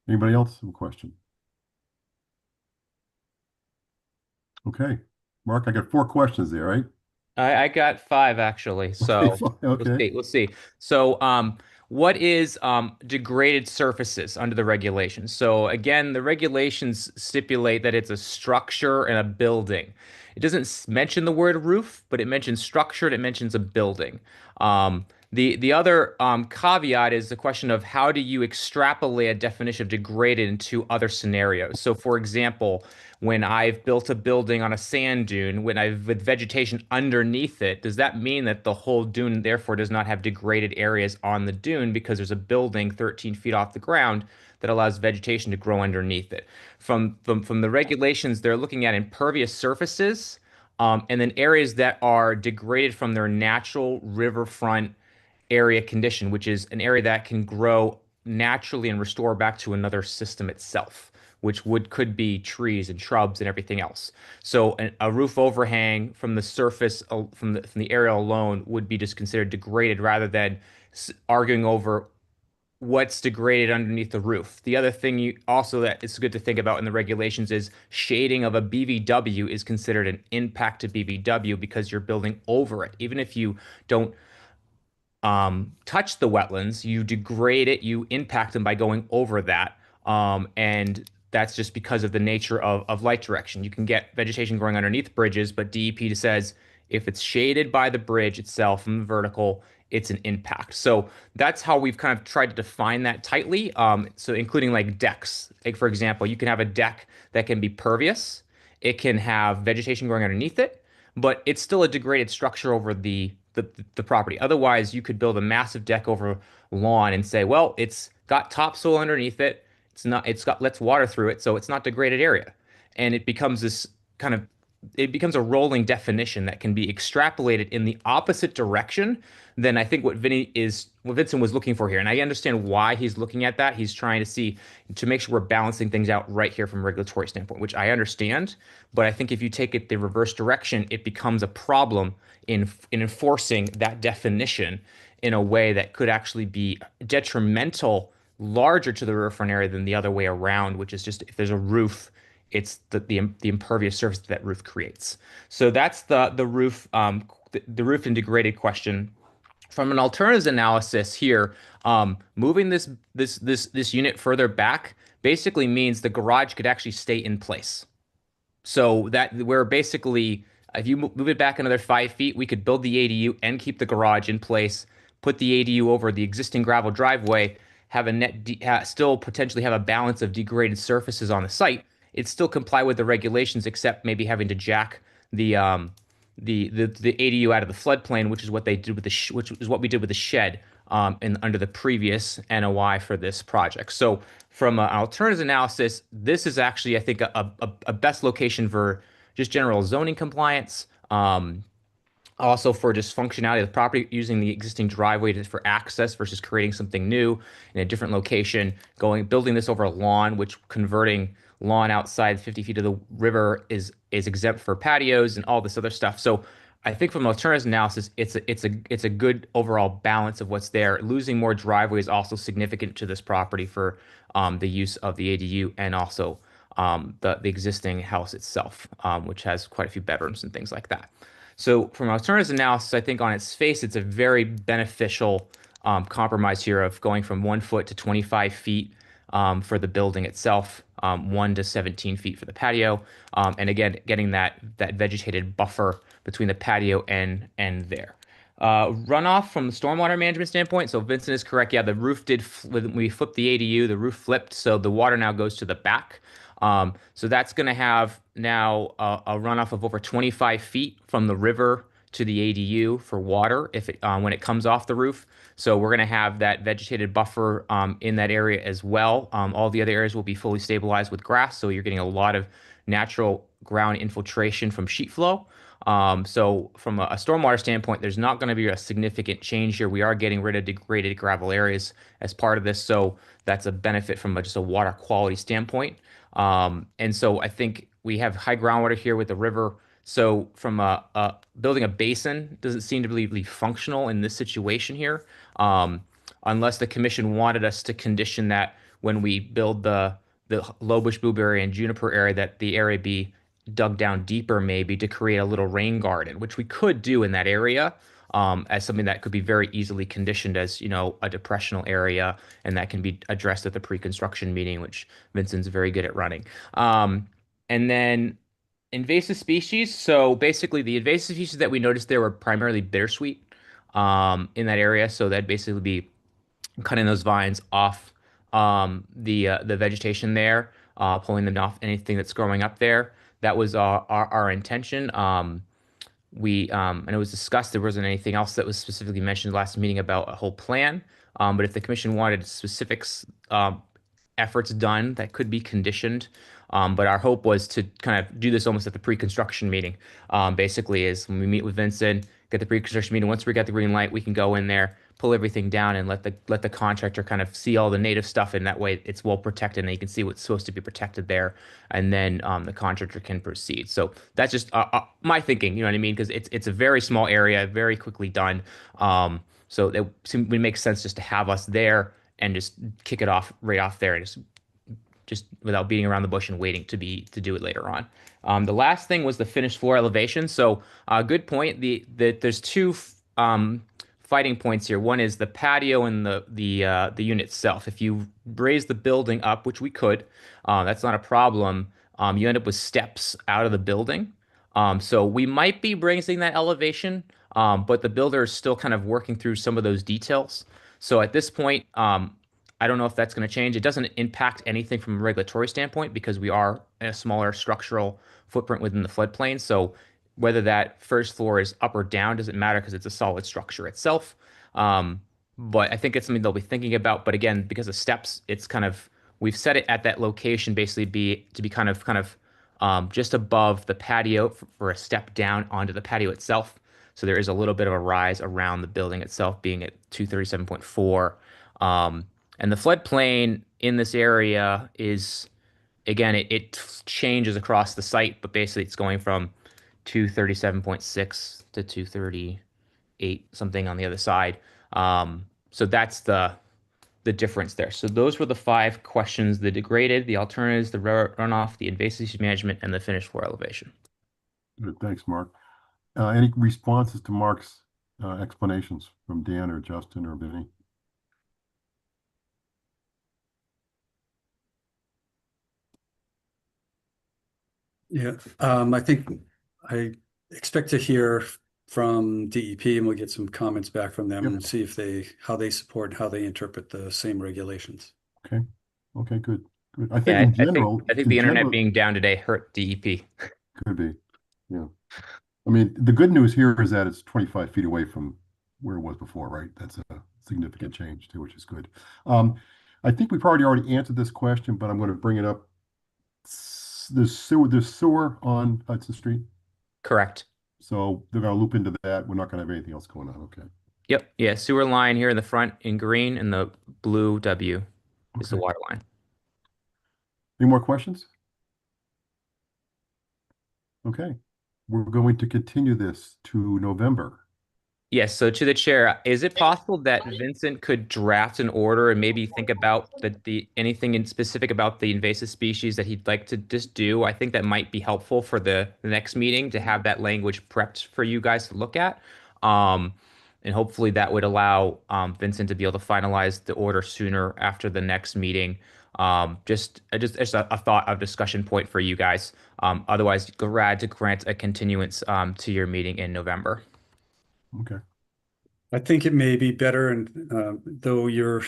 Anybody else have a question? Okay. Mark, I got 4 questions there, right? I got 5 actually. So Okay. let's see. So what is degraded surfaces under the regulations? So again, the regulations stipulate that it's a structure and a building. It doesn't mention the word roof, but it mentions structure and it mentions a building. The other caveat is the question of how do you extrapolate a definition of degraded into other scenarios? So for example, when I've built a building on a sand dune, with vegetation underneath it, does that mean that the whole dune therefore does not have degraded areas on the dune because there's a building 13 feet off the ground that allows vegetation to grow underneath it? From the regulations, they're looking at impervious surfaces and then areas that are degraded from their natural riverfront area condition, which is an area that can grow naturally and restore back to another system itself, which could be trees and shrubs and everything else. So a roof overhang from the surface from the aerial alone would be just considered degraded rather than arguing over what's degraded underneath the roof. The other thing that it's good to think about in the regulations is shading of a BVW is considered an impact to BVW because you're building over it. Even if you don't touch the wetlands, you degrade it, you impact them by going over that. And that's just because of the nature of light direction. You can get vegetation growing underneath bridges, but DEP says if it's shaded by the bridge itself from the vertical, it's an impact. So that's how we've kind of tried to define that tightly. So including like decks. Like for example, you can have a deck that can be pervious. It can have vegetation growing underneath it, but it's still a degraded structure over the property. Otherwise, you could build a massive deck over lawn and say, well, it's got topsoil underneath it. Lets water through it, so it's not degraded area. And it becomes a rolling definition that can be extrapolated in the opposite direction than I think what Vincent was looking for here. And I understand why he's looking at that. He's trying to make sure we're balancing things out right here from a regulatory standpoint, which I understand. But I think if you take it the reverse direction, it becomes a problem in enforcing that definition in a way that could actually be detrimental, larger to the riverfront area than the other way around, which is just if there's a roof, it's the impervious surface that roof creates. So that's the roof and degraded question. From an alternatives analysis here, moving this unit further back basically means the garage could actually stay in place. So that we're basically, if you move it back another 5 feet, we could build the ADU and keep the garage in place, put the ADU over the existing gravel driveway, have a still potentially have a balance of degraded surfaces on the site. It still comply with the regulations, except maybe having to jack the ADU out of the floodplain, which is what they did with which is what we did with the shed under the previous NOI for this project. So from an alternatives analysis, this is actually, I think, a best location for just general zoning compliance. Also for just functionality of the property, using the existing driveway for access versus creating something new in a different location, building this over a lawn, which converting lawn outside 50 feet of the river is exempt for patios and all this other stuff. So I think from alternatives analysis, it's a good overall balance of what's there. Losing more driveway is also significant to this property for the use of the ADU and also the existing house itself, which has quite a few bedrooms and things like that. So from alternatives analysis, I think on its face, it's a very beneficial compromise here of going from 1 foot to 25 feet for the building itself, 1 to 17 feet for the patio, and again, getting that vegetated buffer between the patio and there. Runoff from the stormwater management standpoint, so Vincent is correct. Yeah, the roof when we flipped the ADU, the roof flipped, so the water now goes to the back. So that's going to have now a runoff of over 25 feet from the river to the ADU for water when it comes off the roof. So we're going to have that vegetated buffer in that area as well. All the other areas will be fully stabilized with grass, so you're getting a lot of natural ground infiltration from sheet flow. So from a stormwater standpoint, there's not going to be a significant change here. We are getting rid of degraded gravel areas as part of this, so that's a benefit from just a water quality standpoint. And so I think we have high groundwater here with the river. So from building a basin doesn't seem to be functional in this situation here, unless the commission wanted us to condition that when we build the low bush blueberry and juniper area, that the area be dug down deeper maybe to create a little rain garden, which we could do in that area as something that could be very easily conditioned as, a depressional area, and that can be addressed at the pre-construction meeting, which Vincent's very good at running. And then invasive species. So basically the invasive species that we noticed there were primarily bittersweet in that area. So that'd basically be cutting those vines off the vegetation there, pulling them off anything that's growing up there. That was our intention. And it was discussed, there wasn't anything else that was specifically mentioned last meeting about a whole plan. But if the commission wanted specifics, efforts done, that could be conditioned. But our hope was to kind of do this almost at the pre-construction meeting. Basically is when we meet with Vincent, get the pre-construction meeting. Once we get the green light, we can go in there, pull everything down and let the contractor kind of see all the native stuff, and that way it's well protected and you can see what's supposed to be protected there, and then the contractor can proceed. So that's just my thinking, you know what I mean? Because it's a very small area, very quickly done. So it makes sense just to have us there and just kick it off right off there, and just without beating around the bush and waiting to do it later on. The last thing was the finished floor elevation. So good point. There's two fighting points here. One is the patio and the unit itself. If you raise the building up, which we could, that's not a problem. You end up with steps out of the building. So we might be raising that elevation, but the builder is still kind of working through some of those details. So at this point, I don't know if that's going to change. It doesn't impact anything from a regulatory standpoint because we are in a smaller structural footprint within the floodplain. So whether that first floor is up or down doesn't matter because it's a solid structure itself. But I think it's something they'll be thinking about. But again, because of steps, it's kind of, we've set it at that location basically to be kind of just above the patio for a step down onto the patio itself. So there is a little bit of a rise around the building itself being at 237.4. And the floodplain in this area is, again, it changes across the site, but basically it's going from 237.6 to 238 something on the other side. So that's the difference there. So those were the 5 questions: the degraded, the alternatives, the runoff, the invasive management, and the finished floor elevation. Good, thanks, Mark. Any responses to Mark's explanations from Dan or Justin or Vinny? Yeah, I think I expect to hear from DEP and we'll get some comments back from them and see if how they support, how they interpret the same regulations. Okay. Okay, good. Good. I think in general, I think the internet being down today hurt DEP. Could be. Yeah. I mean, the good news here is that it's 25 feet away from where it was before, right? That's a significant change too, which is good. I think we've already answered this question, but I'm going to bring it up. There's sewer on Hudson Street. Correct. So they're going to loop into that. We're not going to have anything else going on. Okay. Yep. Yeah. Sewer line here in the front in green, and the blue W is the Okay. water line. Any more questions? Okay. We're going to continue this to November. Yes. So to the chair, is it possible that Vincent could draft an order and maybe think about anything in specific about the invasive species that he'd like to just do? I think that might be helpful for the next meeting to have that language prepped for you guys to look at. And hopefully that would allow Vincent to be able to finalize the order sooner after the next meeting. Just a thought of discussion point for you guys. Otherwise, glad to grant a continuance to your meeting in November. Okay. I think it may be better, and though you're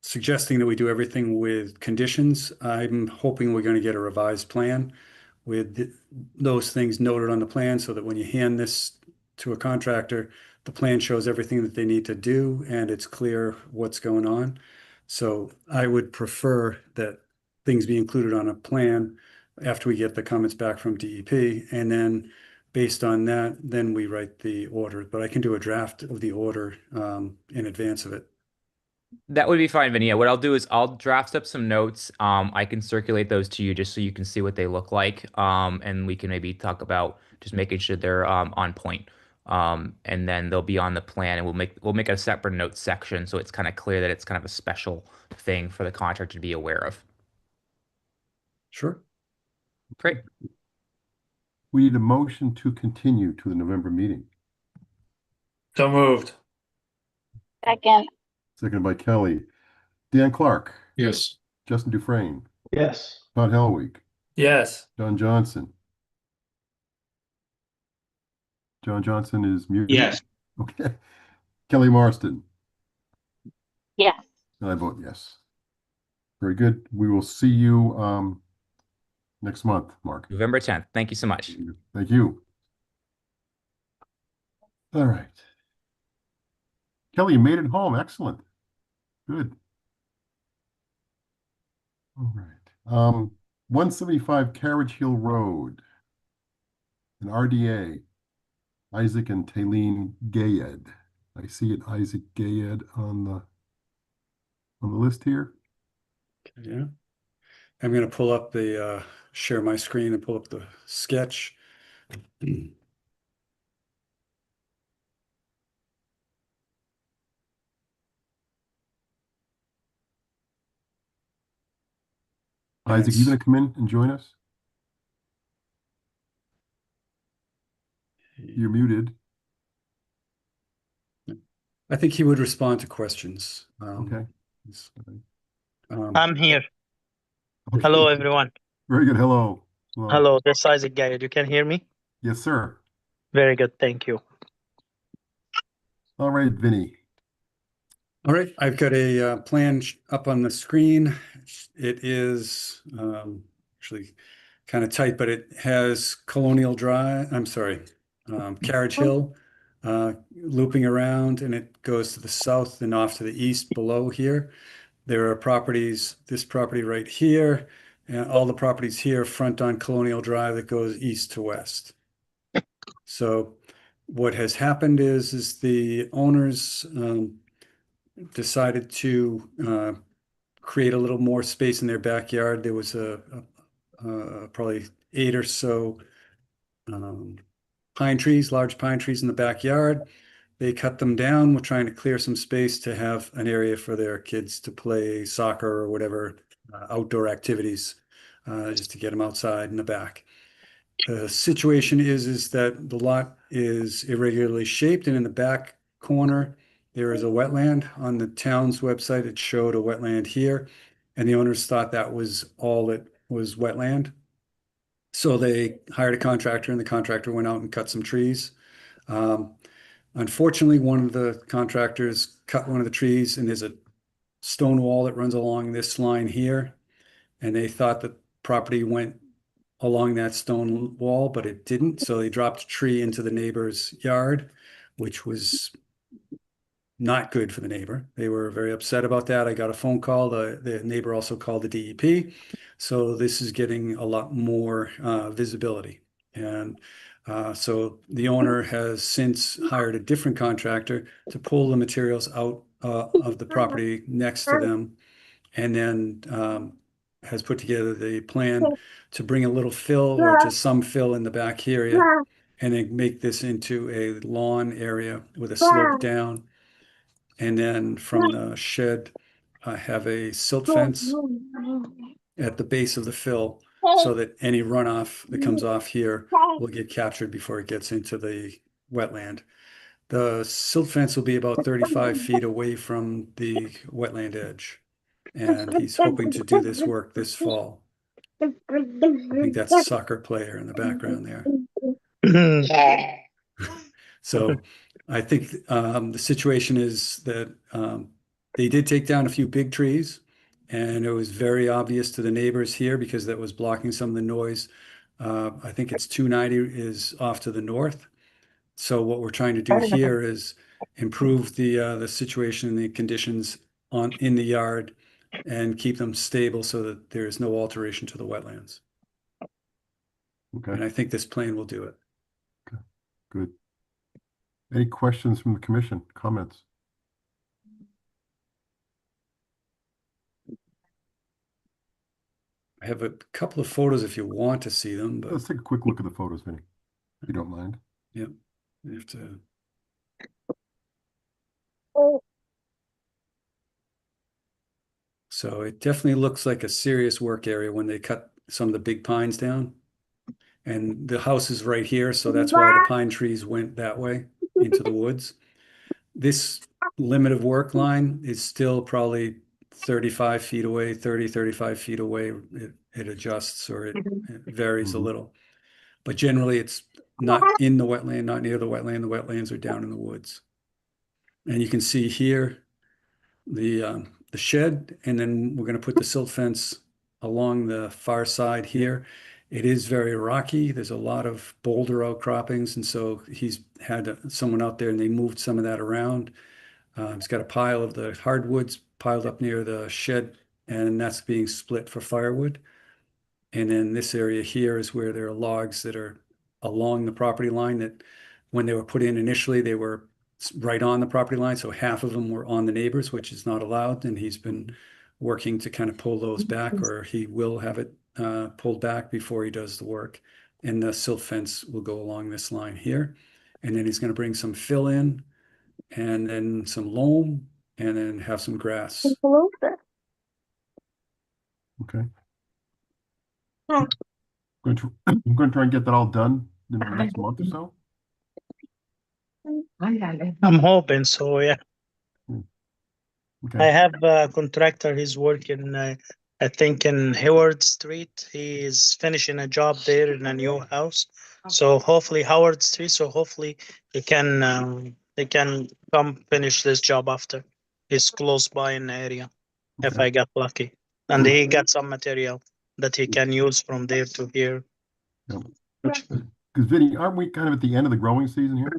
suggesting that we do everything with conditions, I'm hoping we're going to get a revised plan with those things noted on the plan so that when you hand this to a contractor, the plan shows everything that they need to do and it's clear what's going on. So I would prefer that things be included on a plan after we get the comments back from DEP, and then based on that, then we write the order. But I can do a draft of the order in advance of it. That would be fine, Vinny. What I'll do is I'll draft up some notes. I can circulate those to you just so you can see what they look like. And we can maybe talk about just making sure they're on point. And then they'll be on the plan, and we'll make a separate notes section so it's kind of clear that it's kind of a special thing for the contractor to be aware of. Sure. Great. We need a motion to continue to the November meeting. So moved. Second. Seconded by Kelly. Dan Clark. Yes. Justin Dufresne. Yes. Todd Helwig. Yes. John Johnson. John Johnson is muted. Yes. Okay. Kelly Marston. Yes. And I vote yes. Very good. We will see you next month, Mark. November 10th. Thank you so much. Thank you. All right. Kelly, you made it home. Excellent. Good. All right. 175 Carriage Hill Road. An RDA. Isaac and Taylene Gayed. I see it, Isaac Gayed on the list here. Yeah. I'm going to pull up the, share my screen and pull up the sketch. Isaac, you Yes. gonna come in and join us? You're muted. I think he would respond to questions. Okay. I'm here. Okay. Hello, everyone. Very good. Hello. Hello, this is Isaac Gayed. You can hear me? Yes, sir. Very good. Thank you. All right, Vinny. All right, I've got a plan up on the screen. It is actually kind of tight, but it has Colonial Drive, I'm sorry, Carriage Hill looping around, and it goes to the south and off to the east below here. There are properties, this property right here, and all the properties here front on Colonial Drive that goes east to west. So what has happened is the owners decided to create a little more space in their backyard. There was probably 8 or so pine trees, large pine trees in the backyard. They cut them down. We're trying to clear some space to have an area for their kids to play soccer or whatever outdoor activities, just to get them outside in the back. The situation is that the lot is irregularly shaped, and in the back corner, there is a wetland. On the town's website, it showed a wetland here, and the owners thought that was all it was, wetland. So they hired a contractor, and the contractor went out and cut some trees. Unfortunately, one of the contractors cut one of the trees, and there's a stone wall that runs along this line here, and they thought the property went along that stone wall, but it didn't. So they dropped a tree into the neighbor's yard, which was not good for the neighbor. They were very upset about that. I got a phone call. The neighbor also called the DEP. So this is getting a lot more visibility. And so the owner has since hired a different contractor to pull the materials out of the property next to them, and then has put together the plan to bring a little fill or just some fill in the back area, and then make this into a lawn area with a slope down. And then from the shed, have a silt fence at the base of the fill, so that any runoff that comes off here will get captured before it gets into the wetland. The silt fence will be about 35 feet away from the wetland edge, and he's hoping to do this work this fall. I think that's a soccer player in the background there. So I think the situation is that they did take down a few big trees, and it was very obvious to the neighbors here because that was blocking some of the noise. I think it's 290 is off to the north. So what we're trying to do here is improve the situation and the conditions in the yard and keep them stable so that there is no alteration to the wetlands. Okay. And I think this plan will do it. Okay. Good. Any questions from the commission? Comments? I have a couple of photos if you want to see them, but Let's take a quick look at the photos, Vinny, if you don't mind. yep, I have to. So it definitely looks like a serious work area when they cut some of the big pines down. And the house is right here, so that's why the pine trees went that way into the woods. This limit of work line is still probably 35 feet away, 30, 35 feet away. It adjusts or it varies a little. But generally it's not in the wetland, not near the wetland. The wetlands are down in the woods. And you can see here the shed, and then we're going to put the silt fence along the far side here. It is very rocky. There's a lot of boulder outcroppings, and so he's had someone out there and they moved some of that around. He's got a pile of the hardwoods piled up near the shed, and that's being split for firewood. And then this area here is where there are logs that are along the property line that when they were put in initially, they were right on the property line, so half of them were on the neighbors, which is not allowed, and he's been working to kind of pull those back, or he will have it pulled back before he does the work. And the silt fence will go along this line here. And then he's going to bring some fill in, and then some loam, and then have some grass. Okay. I'm going to try and get that all done in the next month or so. I'm hoping so, yeah. I Okay. have a contractor, he's working, I think in Howard Street. He is finishing a job there in a new house. So hopefully Howard Street, so hopefully he can come finish this job after. He's close by in the area, if Okay. I get lucky. And he got some material that he can use from there to here. Because Vinny, aren't we kind of at the end of the growing season here?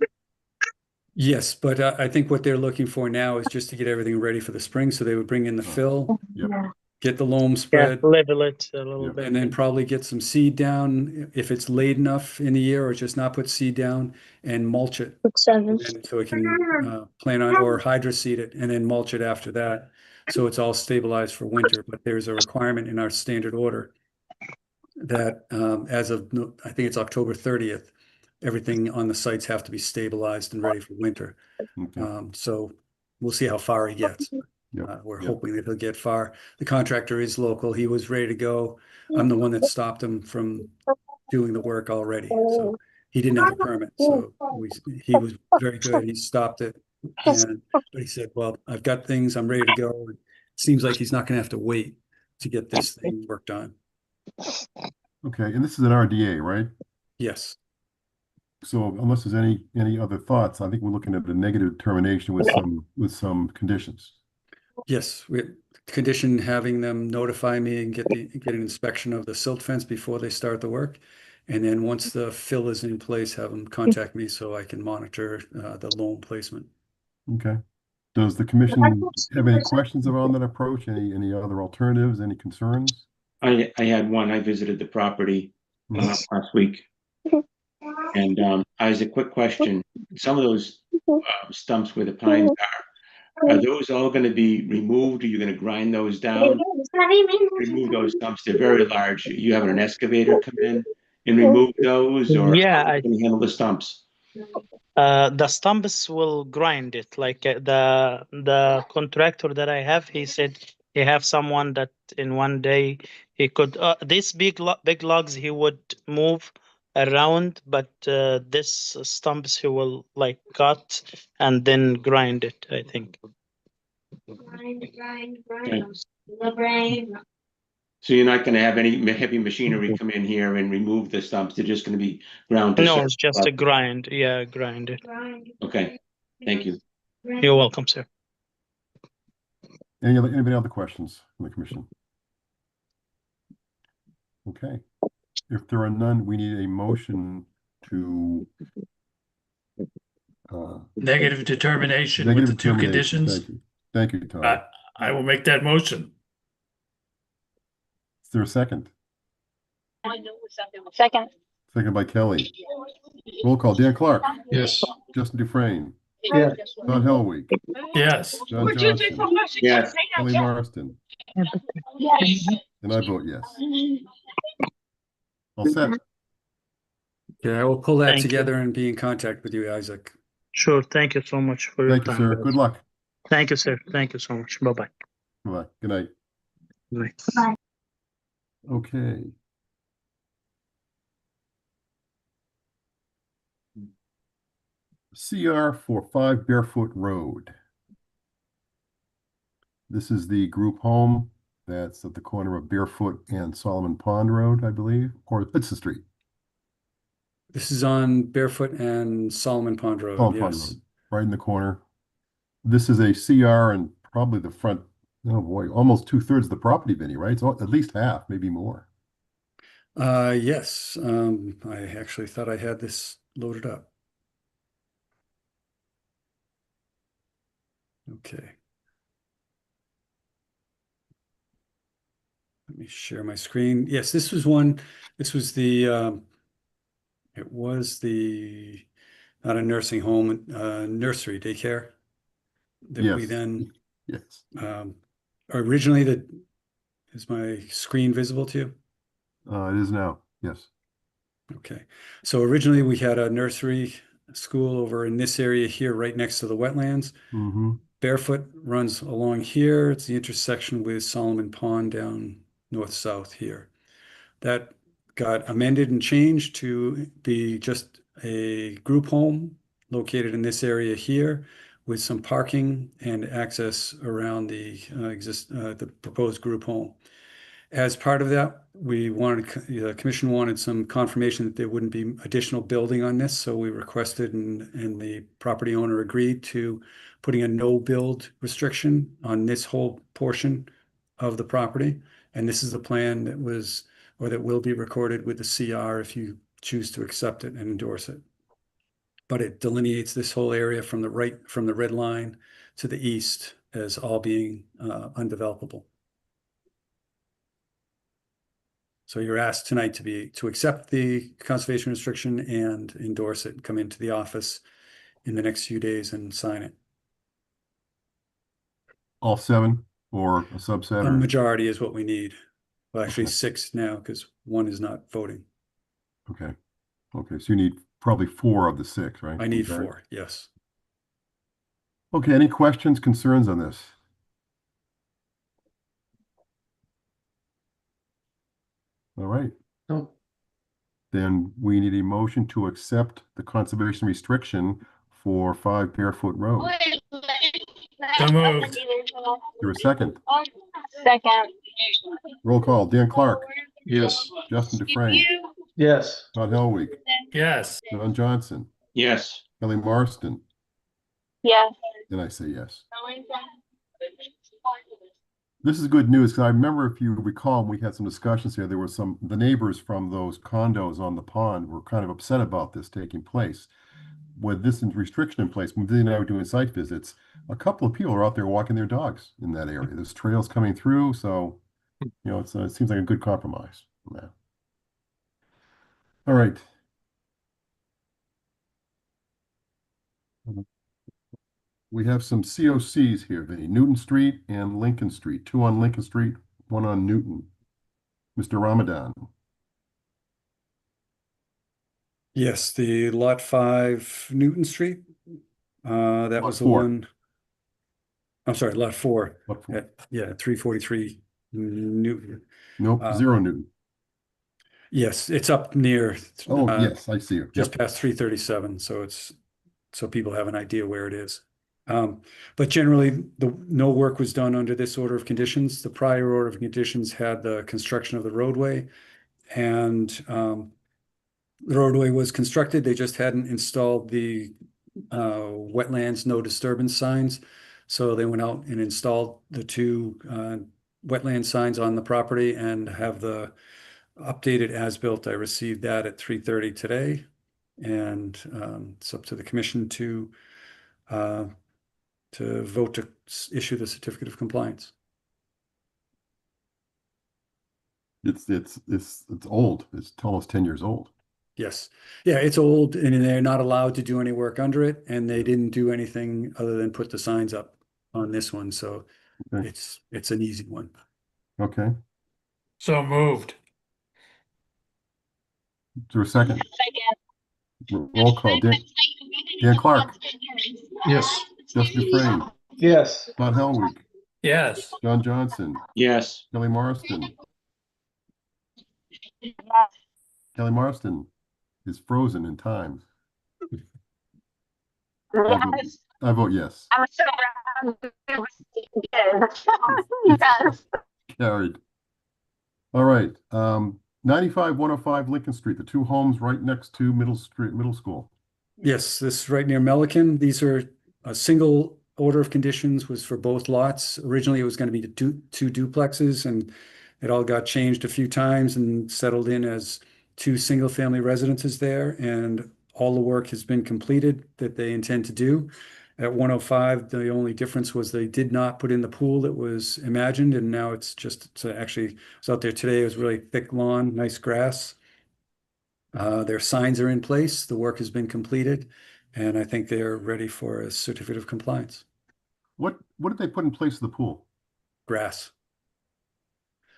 Yes, but I think what they're looking for now is just to get everything ready for the spring. So they would bring in the fill, Yep. get the loam Yeah, spread, level it a little Yep. bit. and then probably get some seed down if it's late enough in the year, or just not put seed down and mulch it. And so it can plant on or hydroseed it and then mulch it after that. So it's all stabilized for winter. But there's a requirement in our standard order that as of, I think it's October 30th, everything on the sites have to be stabilized and ready for winter. Okay. So we'll see how far he gets. Yep. We're Yep. hoping that he'll get far. The contractor is local. He was ready to go. I'm the one that stopped him from doing the work already. So he didn't have a permit. So he was very good. He stopped it. But he said, well, I've got things, I'm ready to go. It seems like he's not going to have to wait to get this thing worked on. Okay. And this is an RDA, right? Yes. So unless there's any other thoughts, I think we're looking at a negative determination with some conditions. Yes, we condition having them notify me and get an inspection of the silt fence before they start the work. And then once the fill is in place, have them contact me so I can monitor the loam placement. Okay. Does the commission have any questions around that approach? Any other alternatives? Any concerns? I had one. I visited the property last week. And Isaac, quick question. Some of those stumps where the pines are those all going to be removed? Are you going to grind those down? Remove those stumps. They're very large. You having an excavator come in and remove those, or Yeah, how are you going to handle the stumps? the stumps will grind it. Like the contractor that I have, he said he have someone that in one day he could these big logs he would move around, but this stumps he will like cut and then grind it, I think. Okay. So you're not going to have any heavy machinery come in here and remove the stumps. They're just going to be ground to No, size. it's just a grind. Yeah, grind it. Okay, thank you. You're welcome, sir. Anybody other questions from the commission? Okay. If there are none, we need a motion to Negative determination negative with the two determination. conditions. Thank you, Todd. I will make that motion. Is there a second? Second. Second by Kelly. Roll call. Dan Clark. Yes. Justin Dufresne. Yeah. Todd Helwig. Yes. John Johnson. Yes. Kelly Marston. And I vote yes. All set. Yeah, I will pull that Thank you. together and be in contact with you, Isaac. Sure. Thank you so much for your Thank you, time. sir. guys. Good luck. Thank you, sir. Thank you so much. Bye-bye. Bye. Good night. Bye. Okay. CR for 5 Barefoot Road. This is the group home that's at the corner of Barefoot and Solomon Pond Road, I believe, or it's the street. This is on Barefoot and Solomon Pond Road. Solomon Pond Yes. Road, right in the corner. This is a CR and probably the front, oh boy, almost 2/3 of the property, Vinny, right? So at least half, maybe more. Yes. I actually thought I had this loaded up. Okay. Let me share my screen. Yes, this was the, it was the not a nursing home, nursery, daycare. That we Yes. then, Yes. originally is my screen visible to you? It is now. Yes. Okay, so originally we had a nursery school over in this area here, right next to the wetlands. Mm-hmm. Barefoot runs along here. It's the intersection with Solomon Pond down north-south here. That got amended and changed to be just a group home located in this area here with some parking and access around the the proposed group home. As part of that, the commission wanted some confirmation that there wouldn't be additional building on this, so we requested and the property owner agreed to putting a no build restriction on this whole portion of the property. And this is the plan that will be recorded with the CR if you choose to accept it and endorse it. But it delineates this whole area from the red line to the east as all being undevelopable. So you're asked tonight to accept the conservation restriction and endorse it, come into the office in the next few days and sign it. All 7 or a subset? A Or? majority is what we need. Well, actually Okay. 6 now because 1 is not voting. Okay. Okay. So you need probably 4 of the 6, right? I need Okay. 4, yes. Okay. Any questions, concerns on this? All right. No. Then we need a motion to accept the conservation restriction for 5 Barefoot Road. So moved. Is there a second? Second. Roll call. Dan Clark, Yes. Justin Dufresne, Yes. Todd Helwig, Yes. John Johnson, Yes. Kelly Marston, Yes. and I say yes. This is good news because I remember, if you recall, we had some discussions here. There were the neighbors from those condos on the pond were kind of upset about this taking place. With this restriction in place, when Vinny and I were doing site visits, a couple of people are out there walking their dogs in that area. There's trails coming through, so it seems like a good compromise. Yeah. All right. We have some COCs here, Vinny. Newton Street and Lincoln Street. 2 on Lincoln Street, 1 on Newton. Mr. Ramadan. Yes, the lot 5 Newton Street. That Lot was the 4. one. I'm sorry, lot 4. Lot 4. Yeah, 343 Newton. Nope, 0 Newton. Yes, it's up near. Oh, yes, I see it. Just Yep. past 337, so people have an idea where it is. But generally, no work was done under this order of conditions. The prior order of conditions had the construction of the roadway, and the roadway was constructed. They just hadn't installed the wetlands no disturbance signs. So they went out and installed the 2 wetland signs on the property and have the updated as-built. I received that at 3:30 today, and it's up to the commission to vote to issue the certificate of compliance. It's old. It's almost 10 years old. Yes. Yeah, it's old and they're not allowed to do any work under it, and they didn't do anything other than put the signs up on this one. So Okay. it's an easy one. Okay. So moved. Is there a second? Second. Roll call. Dan Clark, Yes. Justin Dufresne, Yes. Todd Helwig, Yes. John Johnson, Yes. Kelly Marston. Yes. Kelly Marston is frozen in time. Yes. I vote yes. I'm so proud. Yes. Carried. All right. 95-105 Lincoln Street, the 2 homes right next to Middle School. Yes, this is right near Melican. These are a single order of conditions was for both lots. Originally, it was going to be 2 duplexes, and it all got changed a few times and settled in as 2 single-family residences there. And all the work has been completed that they intend to do. At 105, the only difference was they did not put in the pool that was imagined, and now it's actually, I was out there today, it was really thick lawn, nice grass. Their signs are in place, the work has been completed, And I think they're ready for a certificate of compliance. What did they put in place of the pool? Grass.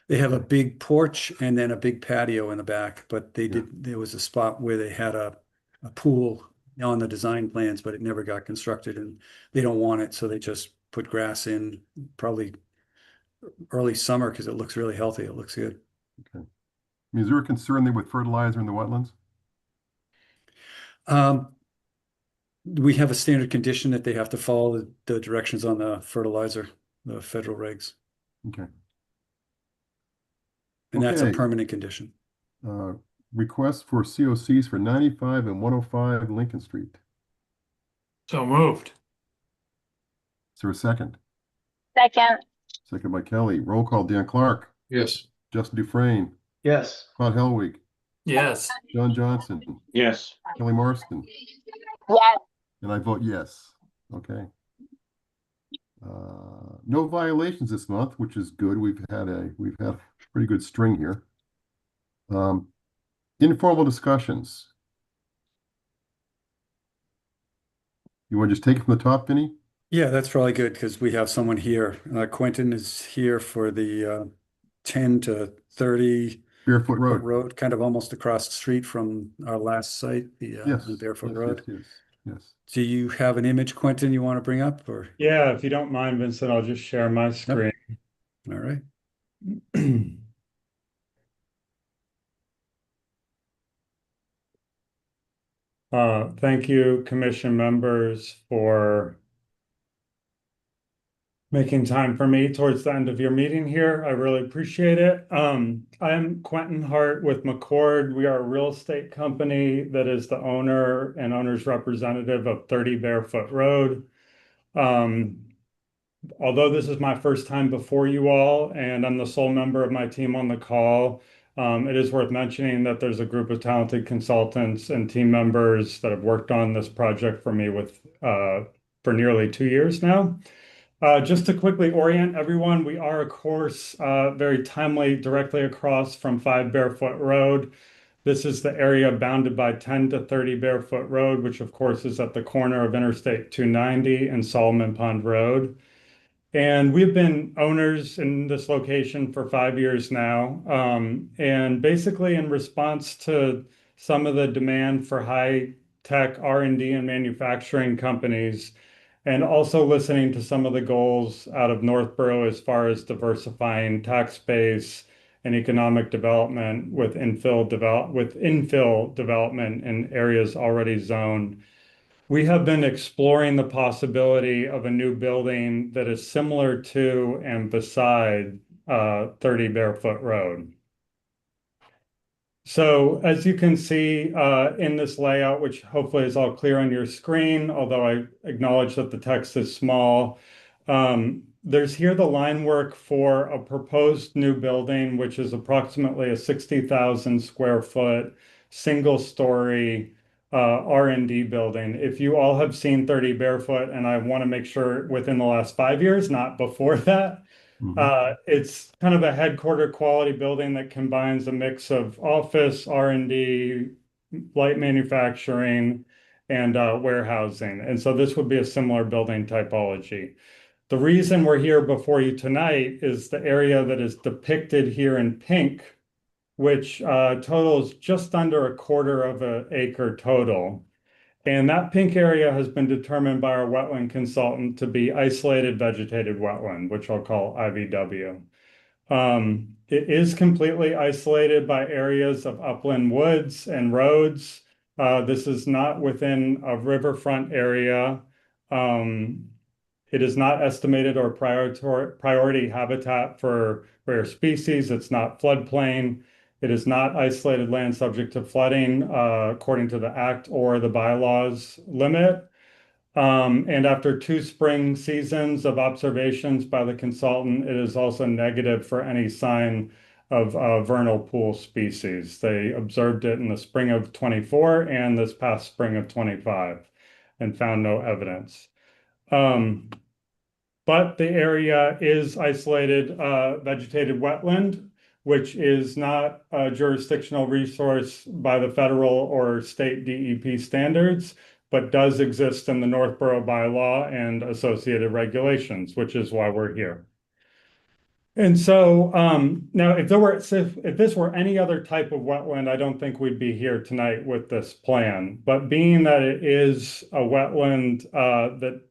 They have a big porch and then a big patio in the back, but there was a spot where they had a pool on the design plans, but it never got constructed and they don't want it. So they just put grass in probably early summer because it looks really healthy. It looks good. Okay. I mean, is there a concern there with fertilizer in the wetlands? We have a standard condition that they have to follow the directions on the fertilizer, the federal regs. Okay. And that's a Okay. permanent condition. Request for COCs for 95 and 105 Lincoln Street. So moved. Is there a second? Second. Second by Kelly. Roll call, Dan Clark, Yes. Justin Dufresne, Yes. Todd Helwig, Yes. John Johnson, Yes. Kelly Marston, Yes. and I vote yes. Okay. No violations this month, which is good. We've had a pretty good string here. Informal discussions. You want to just take it from the top, Vinny? Yeah, that's probably good because we have someone here. Quentin is here for the 10 to 30 Barefoot Road. road, kind of almost across the street from our last site, the Yes. Barefoot yes, Road. Yes. Do you have an image, Quentin, you want to bring up or? Yeah, if you don't mind, Vincent, I'll just share my screen. All right. Thank you, commission members, for making time for me towards the end of your meeting here. I really appreciate it. I'm Quentin Hart with McCord. We are a real estate company that is the owner and owner's representative of 30 Barefoot Road. Although this is my first time before you all, and I'm the sole member of my team on the call, it is worth mentioning that there's a group of talented consultants and team members that have worked on this project for me for nearly 2 years now. Just to quickly orient everyone, we are, of course, very timely directly across from 5 Barefoot Road. This is the area bounded by 10 to 30 Barefoot Road, which of course is at the corner of Interstate 290 and Solomon Pond Road. And we've been owners in this location for 5 years now. And basically in response to some of the demand for high-tech R&D and manufacturing companies, and also listening to some of the goals out of Northborough as far as diversifying tax base and economic development with infill development in areas already zoned. We have been exploring the possibility of a new building that is similar to and beside 30 Barefoot Road. So as you can see in this layout, which hopefully is all clear on your screen, although I acknowledge that the text is small, there's here the line work for a proposed new building, which is approximately a 60,000 square foot, single story R&D building. If you all have seen 30 Barefoot, and I want to make sure within the last 5 years, not before that, it's kind of a headquarter quality building that combines a mix of office, R&D, light manufacturing, and warehousing. And so this would be a similar building typology. The reason we're here before you tonight is the area that is depicted here in pink, which totals just under a quarter of an acre total. And that pink area has been determined by our wetland consultant to be isolated vegetated wetland, which I'll call IVW. It is completely isolated by areas of upland woods and roads. This is not within a riverfront area. It is not estimated or priority habitat for rare species. It's not floodplain. It is not isolated land subject to flooding according to the Act or the bylaws limit. And after 2 spring seasons of observations by the consultant, it is also negative for any sign of vernal pool species. They observed it in the spring of 24 and this past spring of 25 and found no evidence. But the area is isolated vegetated wetland, which is not a jurisdictional resource by the federal or state DEP standards, but does exist in the Northborough bylaw and associated regulations, which is why we're here. And so now if this were any other type of wetland, I don't think we'd be here tonight with this plan. But being that it is a wetland that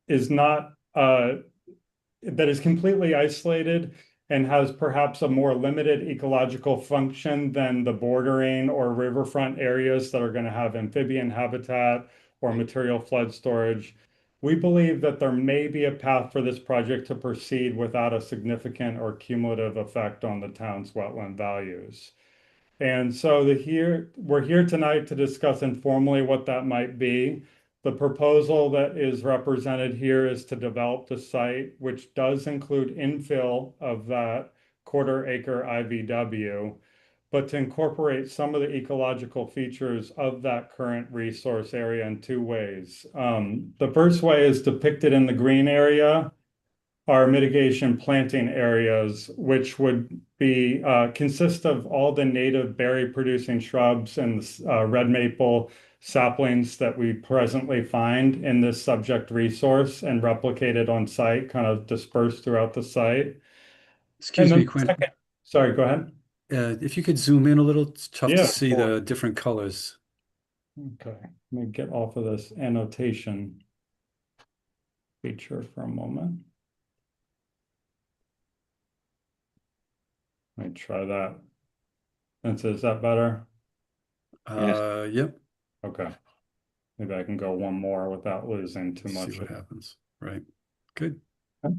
is not that is completely isolated and has perhaps a more limited ecological function than the bordering or riverfront areas that are going to have amphibian habitat or material flood storage, we believe that there may be a path for this project to proceed without a significant or cumulative effect on the town's wetland values. And so we're here tonight to discuss informally what that might be. The proposal that is represented here is to develop the site, which does include infill of that quarter-acre IVW, but to incorporate some of the ecological features of that current resource area in two ways. The first way is depicted in the green area, are mitigation planting areas, which would be consist of all the native berry-producing shrubs and red maple saplings that we presently find in this subject resource and replicated on site, kind of dispersed throughout the site. Excuse me, Quinn. Sorry, go ahead. If you could zoom in a little, it's tough Yeah, to see sure. the different colors. Okay, let me get off of this annotation feature for a moment. Let me try that. And so is that better? Yep. Okay. Maybe I can go one more without losing too See much. what happens. Right. Good. All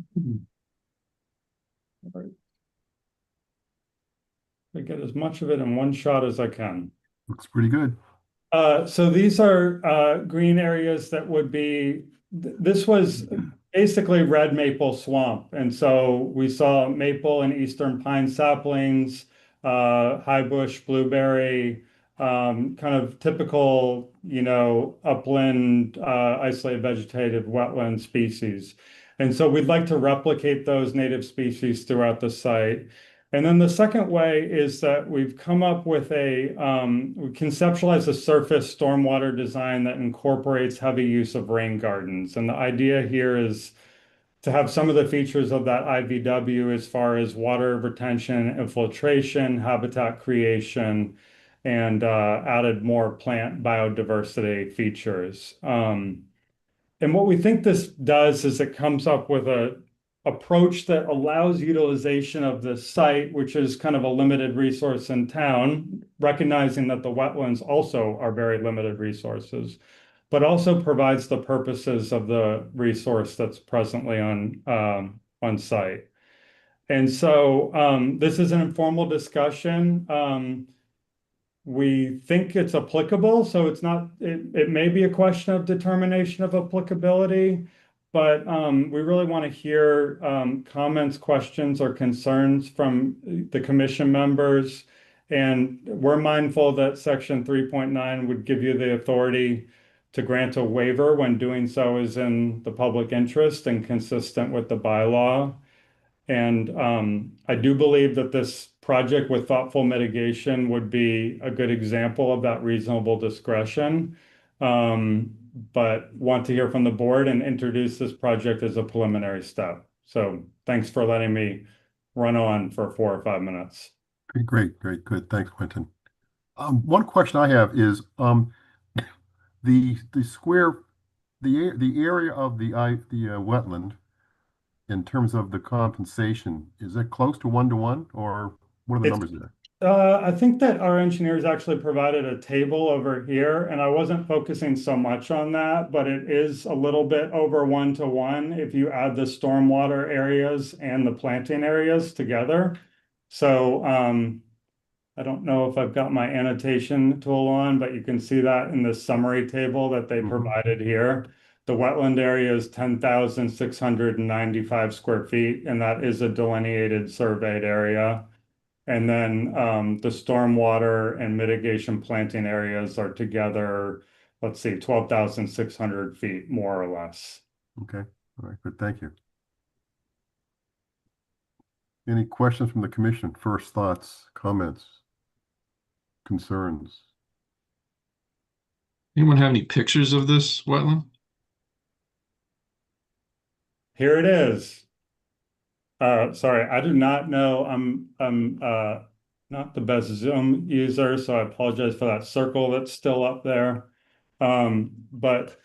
right. I get as much of it in one shot as I can. Looks pretty good. So these are green areas that would be, this was basically red maple swamp. And so we saw maple and eastern pine saplings, high bush blueberry, kind of typical, upland, isolated vegetative wetland species. And so we'd like to replicate those native species throughout the site. And then the second way is that we've come up with we conceptualized a surface stormwater design that incorporates heavy use of rain gardens. And the idea here is to have some of the features of that IVW as far as water retention, infiltration, habitat creation, and added more plant biodiversity features. And what we think this does is it comes up with a approach that allows utilization of the site, which is kind of a limited resource in town, recognizing that the wetlands also are very limited resources, but also provides the purposes of the resource that's presently on site. And so this is an informal discussion. We think it's applicable, so it's not, it may be a question of determination of applicability, but we really want to hear comments, questions, or concerns from the commission members. And we're mindful that section 3.9 would give you the authority to grant a waiver when doing so is in the public interest and consistent with the bylaw. And I do believe that this project with thoughtful mitigation would be a good example of that reasonable discretion. But want to hear from the board and introduce this project as a preliminary step. So thanks for letting me run on for 4 or 5 minutes. Okay, great, good. Thanks, Quentin. One question I have is the area of the wetland in terms of the compensation, is it close to 1-to-1, or what are the numbers there? I think that our engineers actually provided a table over here, and I wasn't focusing so much on that, but it is a little bit over 1-to-1 if you add the stormwater areas and the planting areas together. So I don't know if I've got my annotation tool on, but you can see that in the summary table that they provided here. The wetland area is 10,695 square feet, and that is a delineated surveyed area. And then the stormwater and mitigation planting areas are together, let's see, 12,600 feet, more or less. Okay, all right, good, thank you. Any questions from the commission? First thoughts, comments, concerns? Anyone have any pictures of this wetland? Here it is. Sorry, I do not know. I'm not the best Zoom user, so I apologize for that circle that's still up there. But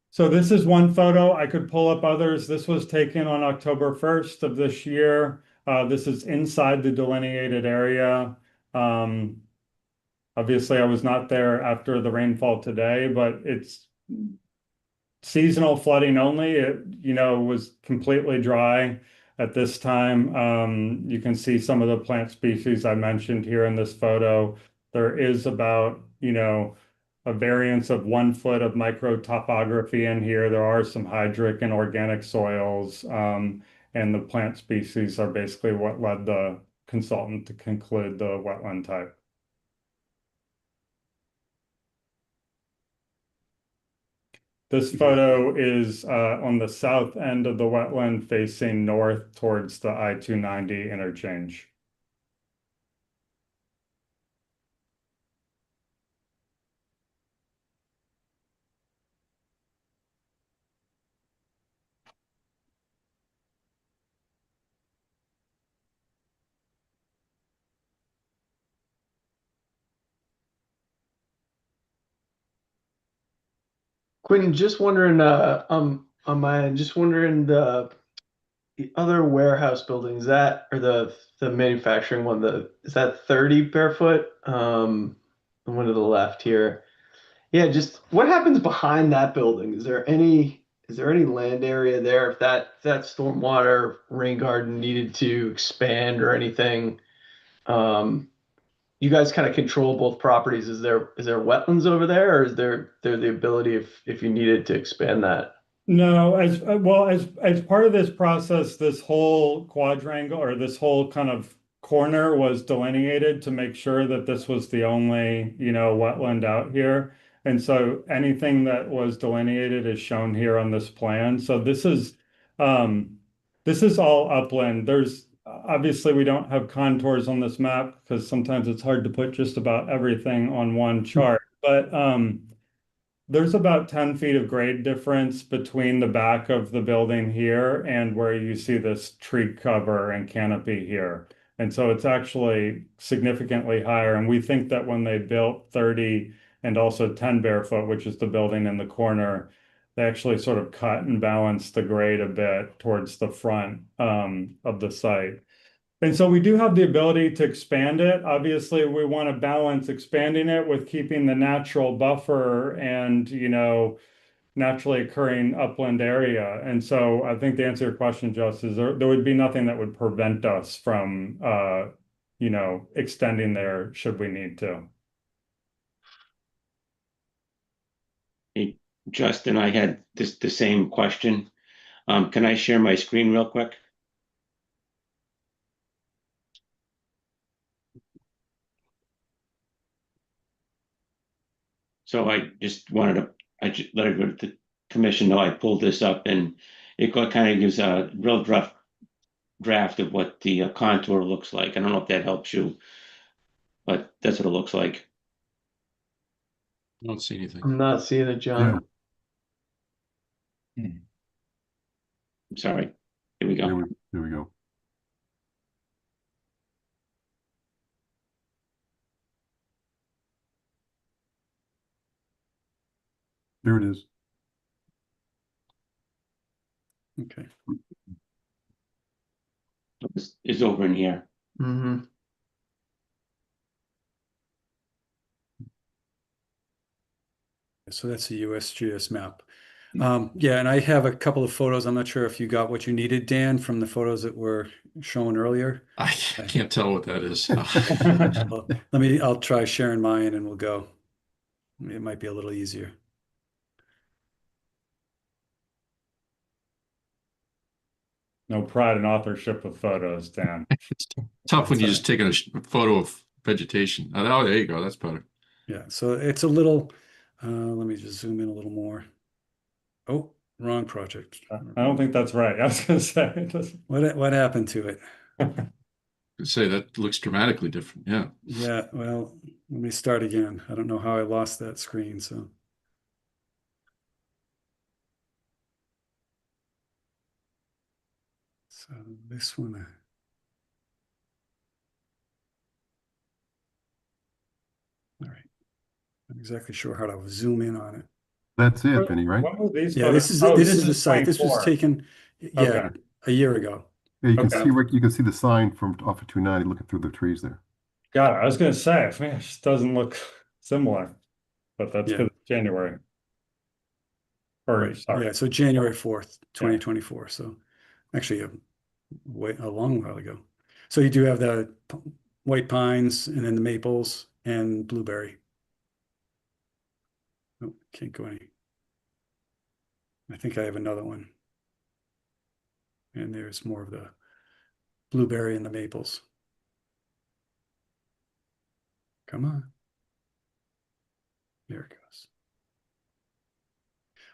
so this is one photo. I could pull up others. This was taken on October 1st of this year. This is inside the delineated area. Obviously, I was not there after the rainfall today, but it's seasonal flooding only. It, was completely dry at this time. You can see some of the plant species I mentioned here in this photo. There is about, a variance of 1 foot of microtopography in here. There are some hydric and organic soils, and the plant species are basically what led the consultant to conclude the wetland type. This photo is on the south end of the wetland facing north towards the I-290 interchange. Quinn, just wondering, on my end, just wondering the other warehouse building, is that, or the manufacturing one, is that 30 bare foot? The one to the left here. Yeah, just what happens behind that building? Is there any land area there if that stormwater rain garden needed to expand or anything? You guys kind of control both properties. Is there wetlands over there, or is there the ability if you needed to expand that? No, as well as part of this process, this whole quadrangle or this whole kind of corner was delineated to make sure that this was the only, wetland out here. And so anything that was delineated is shown here on this plan. So this is all upland. There's obviously we don't have contours on this map because sometimes it's hard to put just about everything on one chart. But there's about 10 feet of grade difference between the back of the building here and where you see this tree cover and canopy here. And so it's actually significantly higher. And we think that when they built 30 and also 10 barefoot, which is the building in the corner, they actually sort of cut and balanced the grade a bit towards the front of the site. And so we do have the ability to expand it. Obviously, we want to balance expanding it with keeping the natural buffer and, naturally occurring upland area. And so I think to answer your question, Jess, is there would be nothing that would prevent us from, extending there should we need to. Hey, Justin, I had the same question. Can I share my screen real quick? So I just wanted to, let the commission know I pulled this up, and it kind of gives a real rough draft of what the contour looks like. I don't know if that helps you, but that's what it looks like. I don't see anything. I'm not seeing it, John. I'm sorry. Here we go. There we go. There it is. Okay. It's over in here. Mm-hmm. So that's a USGS map. Yeah, and I have a couple of photos. I'm not sure if you got what you needed, Dan, from the photos that were shown earlier. I can't tell what that is. Well, I'll try sharing mine and we'll go. It might be a little easier. No pride in authorship of photos, Dan. It's tough when you just take a photo of vegetation. Oh, there you go. That's better. Yeah, so it's a little, let me just zoom in a little more. Oh, wrong project. I don't think that's right. I was going to say it doesn't. What happened to it? I'd say that looks dramatically different. Yeah. Yeah, well, let me start again. I don't know how I lost that screen, so. This one. All right. Not exactly sure how to zoom in on it. That's it, Vinny, right? When were these Yeah, photos? this is Oh, this is the site. This was 24. taken, yeah, Okay. a year ago. Yeah, you can Okay. see you can see the sign from off of 290 looking through the trees there. Got it. I was gonna say, man, it just doesn't look similar, but that's Yeah. because it's January. Or Right. sorry. Yeah, so January 4th, 2024. So actually a long while ago. So you do have the white pines and then the maples and blueberry. Oh, can't go any. I think I have another one. And there's more of the blueberry and the maples. Come on. There it goes.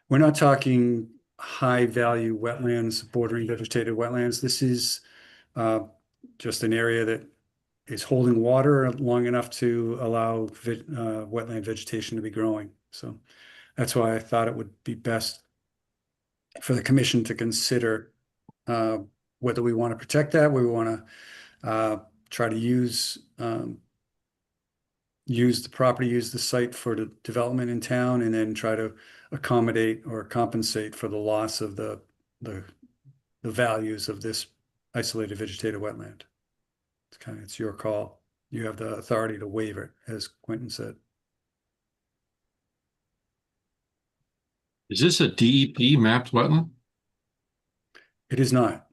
We're not talking high value wetlands, bordering vegetated wetlands. This is just an area that is holding water long enough to allow wetland vegetation to be growing. So that's why I thought it would be best for the commission to consider whether we want to protect that, we want to try to use the property, use the site for the development in town, and then try to accommodate or compensate for the loss of the values of this isolated vegetated wetland. It's your call. You have the authority to waive it, as Quentin said. Is this a DEP mapped wetland? It is not.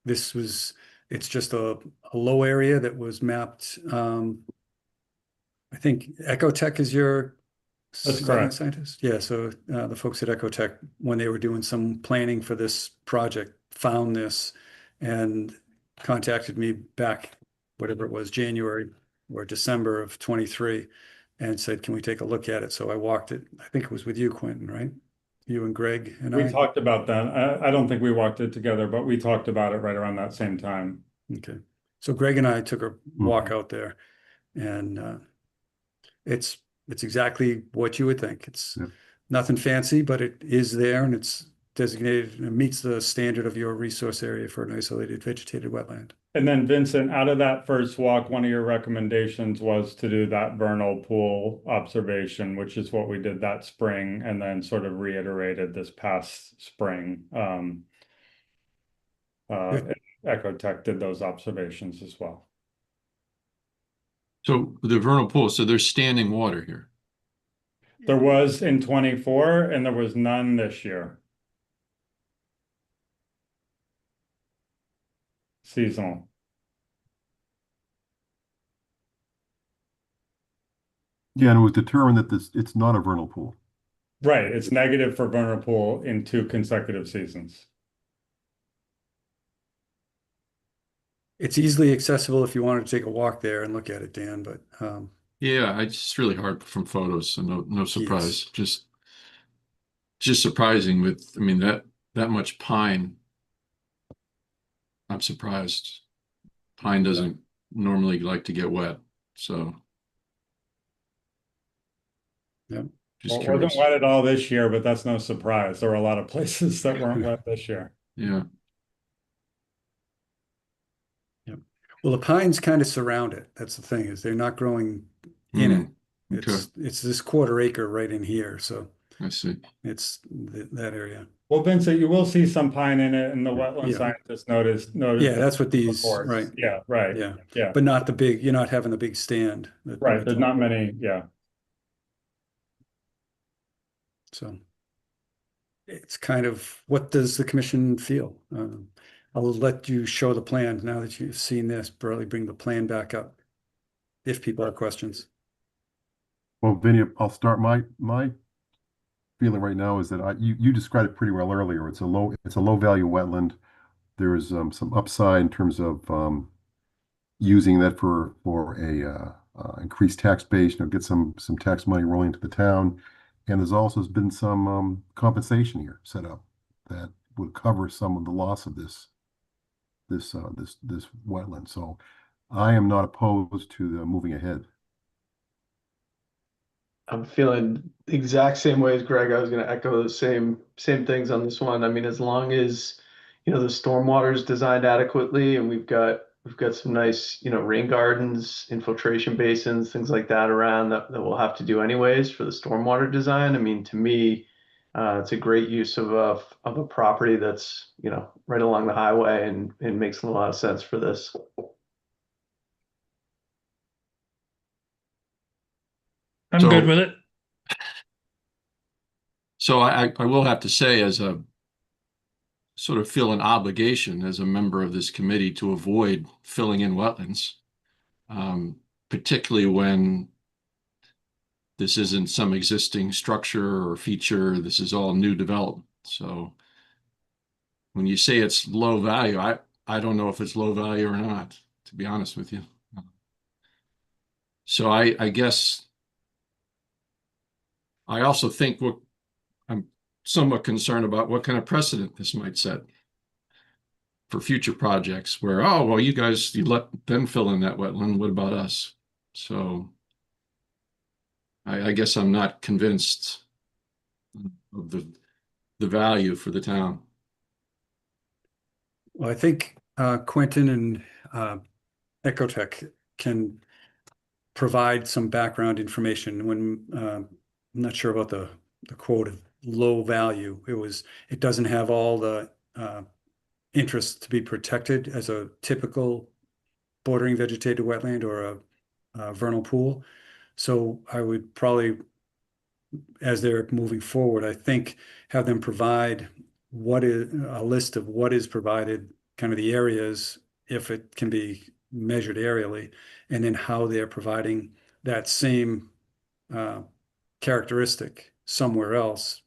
It's just a low area that was mapped. I think Ecotech is your That's correct. scientist. Yeah, so the folks at Ecotech, when they were doing some planning for this project, found this and contacted me back, whatever it was, January or December of 23, and said, can we take a look at it? So I walked it. I think it was with you, Quentin, right? You and Greg and We I. talked about that. I don't think we walked it together, but we talked about it right around that same time. Okay. So Greg and I took a walk out there, and it's exactly what you would think. It's nothing fancy, but it is there, and it's designated and meets the standard of your resource area for an isolated vegetated wetland. And then Vincent, out of that first walk, one of your recommendations was to do that vernal pool observation, which is what we did that spring and then sort of reiterated this past spring. Ecotech did those observations as well. So the vernal pool, so there's standing water here. There was in 24 and there was none this year. Seasonal. Yeah, and it was determined that it's not a vernal pool. Right, it's negative for vernal pool in 2 consecutive seasons. It's easily accessible if you wanted to take a walk there and look at it, Dan, but Yeah, it's just really hard from photos, so no surprise. Just surprising with, I mean, that much pine. I'm surprised. Pine doesn't normally like to get wet, so. Yeah. Well, it wasn't wet at all this year, but that's no surprise. There were a lot of places that weren't wet this year. Yeah. Well, the pines kind of surround it. That's the thing, is they're not growing in it. It's this 1/4 acre right in here, so I see. it's that area. Well, Vincent, you will see some pine in it, and the wetland scientists noticed. Yeah, that's what these, reports. right? Yeah, right. Yeah, but not the big. You're not having the big stand. Right. There's not many. Yeah. So it's kind of, what does the commission feel? I'll let you show the plan now that you've seen this. Probably bring the plan back up if people have questions. Well, Vinny, I'll start. My feeling right now is that you described it pretty well earlier. It's a low value wetland. There is some upside in terms of using that for a increased tax base. Get some tax money rolling into the town, and there's also been some compensation here set up that would cover some of the loss of this wetland. So I am not opposed to moving ahead. I'm feeling the exact same way as Greg. I was going to echo the same things on this one. I mean, as long as the stormwater is designed adequately, and we've got some nice, rain gardens, infiltration basins, things like that around that we'll have to do anyways for the stormwater design. I mean, to me, it's a great use of a property that's, right along the highway, and it makes a lot of sense for this. I'm good with it. So I will have to say, as a sort of feel an obligation as a member of this committee to avoid filling in wetlands, particularly when this isn't some existing structure or feature. This is all new development. So when you say it's low value, I don't know if it's low value or not, to be honest with you. So I guess I also think I'm somewhat concerned about what kind of precedent this might set for future projects where, oh, well, you let them fill in that wetland. What about us? So I guess I'm not convinced of the value for the town. Well, I think Quentin and Ecotech can provide some background information. When I'm not sure about the quote of low value. It doesn't have all the interests to be protected as a typical bordering vegetated wetland or a vernal pool. So I would probably, as they're moving forward, I think have them provide a list of what is provided, kind of the areas, if it can be measured aerially, and then how they're providing that same characteristic somewhere else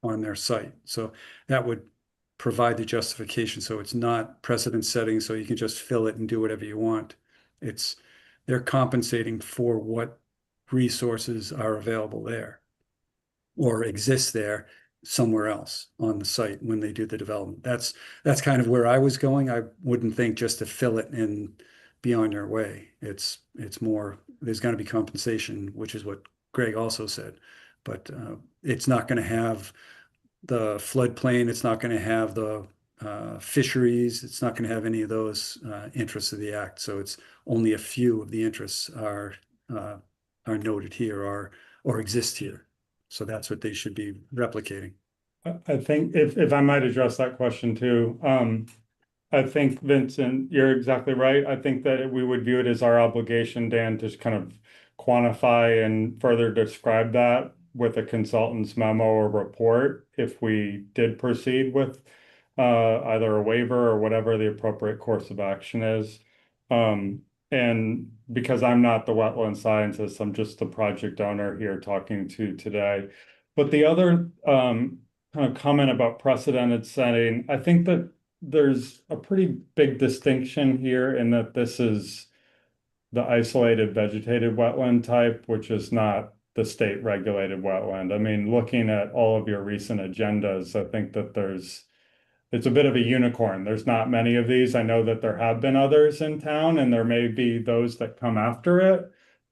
on their site. So that would provide the justification. So it's not precedent setting, so you can just fill it and do whatever you want. They're compensating for what resources are available there or exist there somewhere else on the site when they do the development. That's kind of where I was going. I wouldn't think just to fill it and be on your way. It's more, there's going to be compensation, which is what Greg also said, but it's not going to have the floodplain. It's not going to have the fisheries. It's not going to have any of those interests of the act. So it's only a few of the interests are noted here or exist here. So that's what they should be replicating. I think if I might address that question too, I think, Vincent, you're exactly right. I think that we would view it as our obligation, Dan, to kind of quantify and further describe that with a consultant's memo or report if we did proceed with either a waiver or whatever the appropriate course of action is. And because I'm not the wetland scientist, I'm just the project owner here talking to today. But the other kind of comment about precedented setting, I think that there's a pretty big distinction here in that this is the isolated vegetated wetland type, which is not the state regulated wetland. I mean, looking at all of your recent agendas, I think that it's a bit of a unicorn. There's not many of these. I know that there have been others in town, and there may be those that come after it,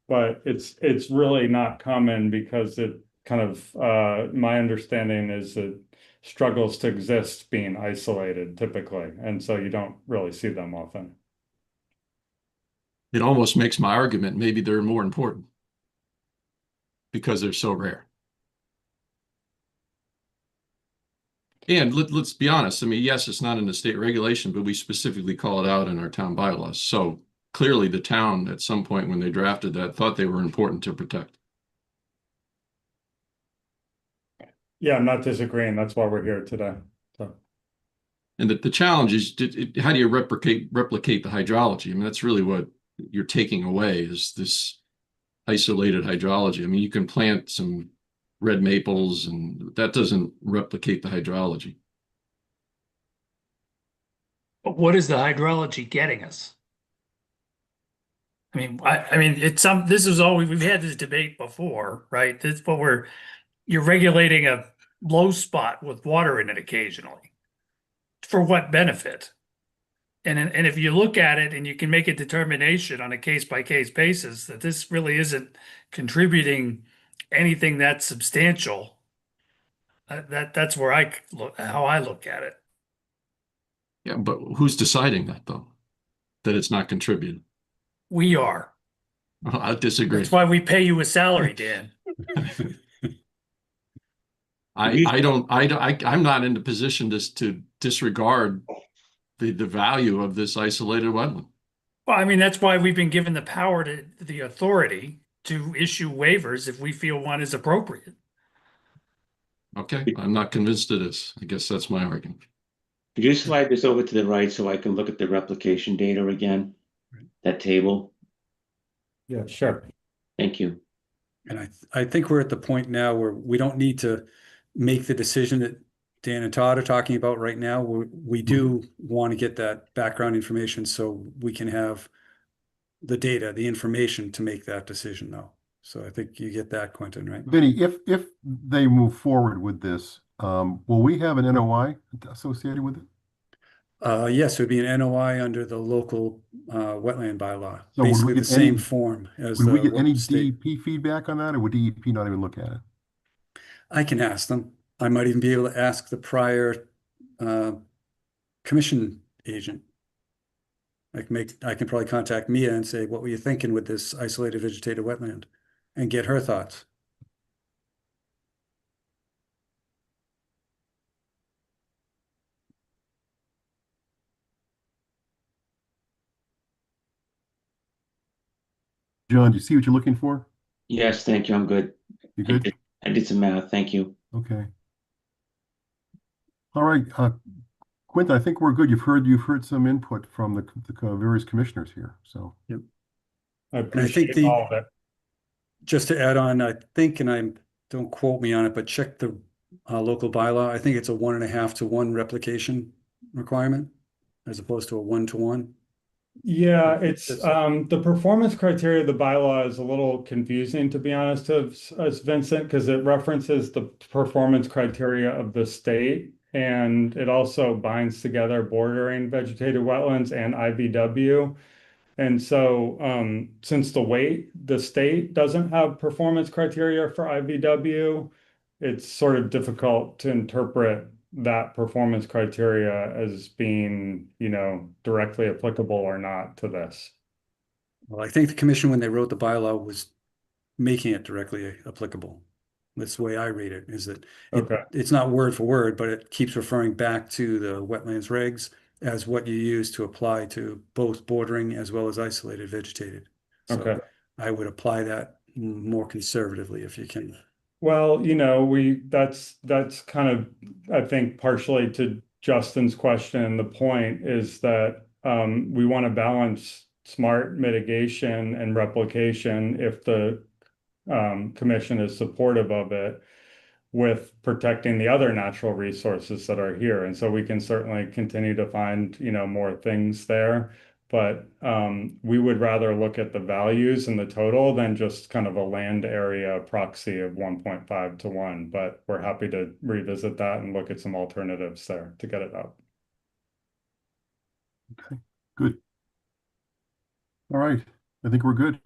but it's really not common because it kind of, my understanding is it struggles to exist being isolated typically, and so you don't really see them often. It almost makes my argument maybe they're more important because they're so rare. And let's be honest. I mean, yes, it's not in the state regulation, but we specifically call it out in our town bylaws. So clearly the town at some point when they drafted that thought they were important to protect. Yeah, I'm not disagreeing. That's why we're here today. So. And the challenge is, how do you replicate the hydrology? I mean, that's really what you're taking away is this isolated hydrology. I mean, you can plant some red maples and that doesn't replicate the hydrology. But what is the hydrology getting us? I mean, this is all we've had this debate before, right? That's what you're regulating a low spot with water in it occasionally. For what benefit? And if you look at it and you can make a determination on a case by case basis that this really isn't contributing anything that's substantial, that's where how I look at it. Yeah, but who's deciding that though? That it's not contributed? We are. I disagree. That's why we pay you a salary, Dan. I'm not in the position to disregard the value of this isolated wetland. Well, I mean, that's why we've been given the power to the authority to issue waivers if we feel one is appropriate. Okay, I'm not convinced of this. I guess that's my argument. Could you slide this over to the right so I can look at the replication data again? That table? Yeah, sure. Thank you. And I think we're at the point now where we don't need to make the decision that Dan and Todd are talking about right now. We do want to get that background information so we can have the data, the information to make that decision though. So I think you get that, Quentin, right? Vinny, if they move forward with this, will we have an NOI associated with it? Yes, it would be an NOI under the local wetland bylaw, So would we basically the get same any- form as Would we the get any state. DEP feedback on that, or would DEP not even look at it? I can ask them. I might even be able to ask the prior commission agent. I can probably contact Mia and say, what were you thinking with this isolated vegetated wetland? And get her thoughts. John, do you see what you're looking for? Yes, thank you. I'm good. You good? I did some math. Thank you. Okay. All right, Quentin, I think we're good. You've heard some input from the various commissioners here, so. Yep. I And I think appreciate all of it. just to add on, I think, and don't quote me on it, but check the local bylaw. I think it's a 1.5 to 1 replication requirement as opposed to a 1 to 1. Yeah, it's the performance criteria of the bylaw is a little confusing, to be honest, as Vincent, because it references the performance criteria of the state, and it also binds together bordering vegetated wetlands and IVW. And so since the state doesn't have performance criteria for IVW, it's sort of difficult to interpret that performance criteria as being, directly applicable or not to this. Well, I think the commission, when they wrote the bylaw, was making it directly applicable. That's the way I read it, is that it's not word for word, but it keeps referring back to the wetlands regs as what you use to apply to both bordering as well as isolated vegetated. So I would apply that more conservatively if you can. Well, that's kind of, I think, partially to Justin's question. The point is that we want to balance smart mitigation and replication if the commission is supportive of it, with protecting the other natural resources that are here. And so we can certainly continue to find, more things there. But we would rather look at the values and the total than just kind of a land area proxy of 1.5 to 1. But we're happy to revisit that and look at some alternatives there to get it up. Okay, good. All right, I think we're good.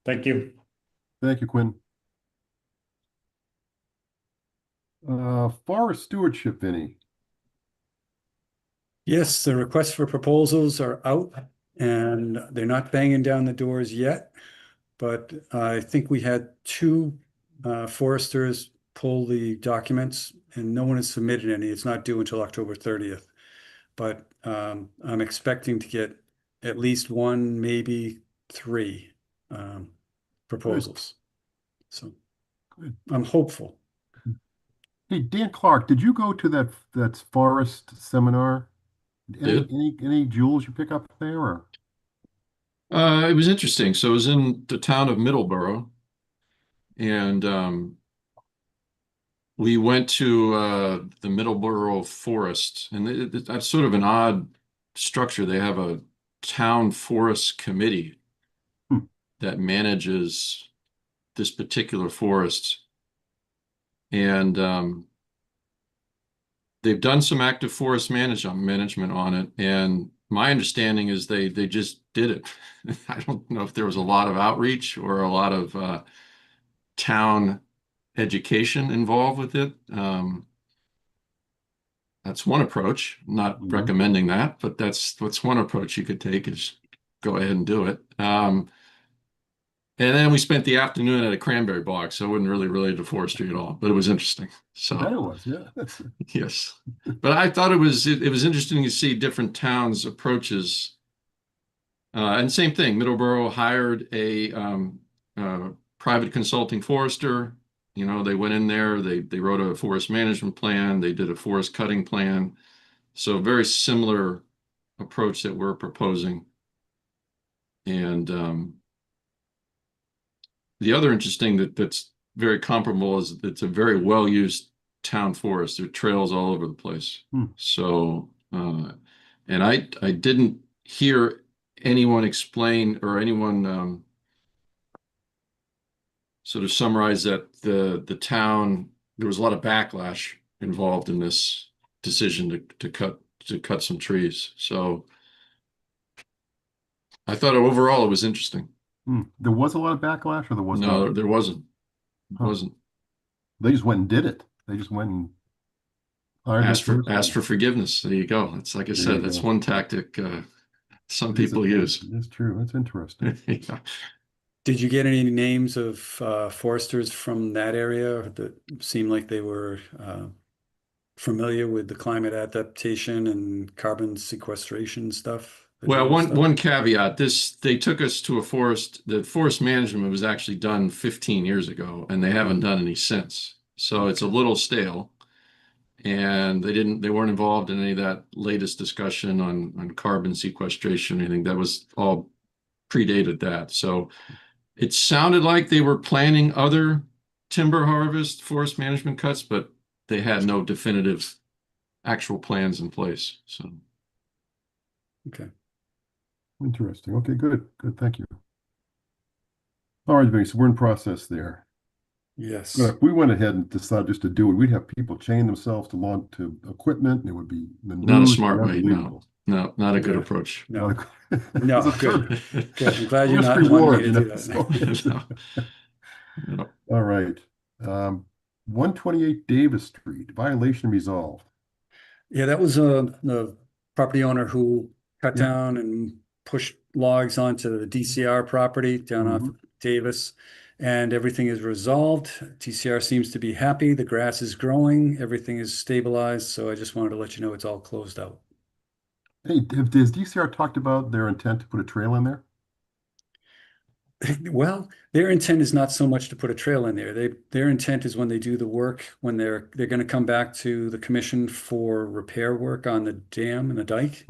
Thank you. Thank you, Quinn. Forest stewardship, Vinny. Yes, the requests for proposals are out and they're not banging down the doors yet. But I think we had 2 foresters pull the documents and no one has submitted any. It's not due until October 30th. But I'm expecting to get at least 1, maybe 3 proposals. So I'm hopeful. Hey, Dan Clark, did you go to that forest seminar? Any jewels you pick up there? Or? It was interesting. So it was in the town of Middleborough, and we went to the Middleborough Forest, and that's sort of an odd structure. They have a town forest committee that manages this particular forest. And they've done some active forest management on it. And my understanding is they just did it. I don't know if there was a lot of outreach or a lot of town education involved with it. That's one approach. I'm not recommending that, but that's one approach you could take is go ahead and do it. And then we spent the afternoon at a cranberry bog, so it wasn't really related to forestry at all, but it was interesting. So That it was, yeah. yes, but I thought it was interesting to see different towns' approaches. And same thing, Middleborough hired a private consulting forester. You know, they went in there, they wrote a forest management plan, they did a forest cutting plan. So very similar approach that we're proposing. And the other interesting that's very comparable is it's a very well-used town forest. There are trails all over the place. So, and I didn't hear anyone explain or anyone sort of summarize that the town, there was a lot of backlash involved in this decision to cut some trees. So I thought overall it was interesting. There was a lot of backlash, or there was No, not? there wasn't. It Huh. wasn't. They just went and did it. They just went and hired Ask this for person. forgiveness. There you go. It's like I There said, you that's go. one tactic some It is people a- use. It's true. That's interesting. Yeah. Did you get any names of foresters from that area that seemed like they were familiar with the climate adaptation and carbon sequestration stuff? Well, one caveat, they took us to a forest, the forest management was actually done 15 years ago, and they haven't done any since. So it's a little stale. And they weren't involved in any of that latest discussion on carbon sequestration or anything. That was all predated that. So it sounded like they were planning other timber harvest, forest management cuts, but they had no definitive actual plans in place. So Okay. Interesting. Okay, good. Good. Thank you. All right, Vinny, so we're in process there. Yes. If we went ahead and decided just to do it, we'd have people chain themselves to equipment, and it would be the not a news, smart way. unbelievable. No, not a good Yeah. approach. No. Not a- No, It's a good. turn. Good. I'm glad you're Risk not reward, wanting me to do that. No. No. All right. 128 Davis Street, violation resolved. Yeah, that was the property owner who cut Yeah. down and pushed logs onto the DCR property down off Davis, and everything is resolved. DCR seems to be happy. The grass is growing. Everything is stabilized. So I just wanted to let you know it's all closed out. Hey, has DCR talked about their intent to put a trail in there? Well, their intent is not so much to put a trail in there. Their intent is when they do the work, when they're going to come back to the commission for repair work on the dam and the dike.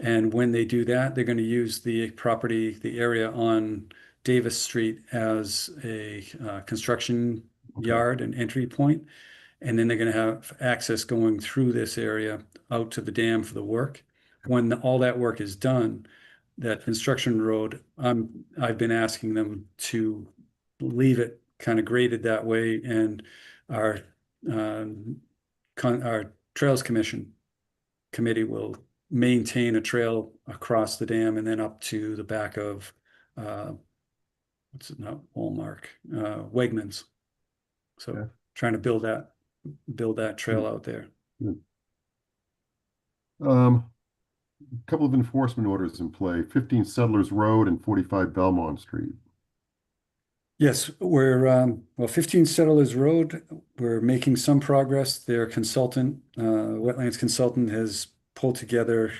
And when they do that, they're going to use the property, the area on Davis Street as a construction yard and entry point. And then they're going to have access going through this area out to the dam for the work. When all that work is done, that construction road, I've been asking them to leave it kind of graded that way, and our Trails committee will maintain a trail across the dam and then up to the back of what's it, not Walmart, Wegmans. So trying to build that trail out there. A couple of enforcement orders in play, 15 Settlers Road and 45 Belmont Street. Yes, we're 15 Settlers Road. We're making some progress. Their consultant, wetlands consultant, has pulled together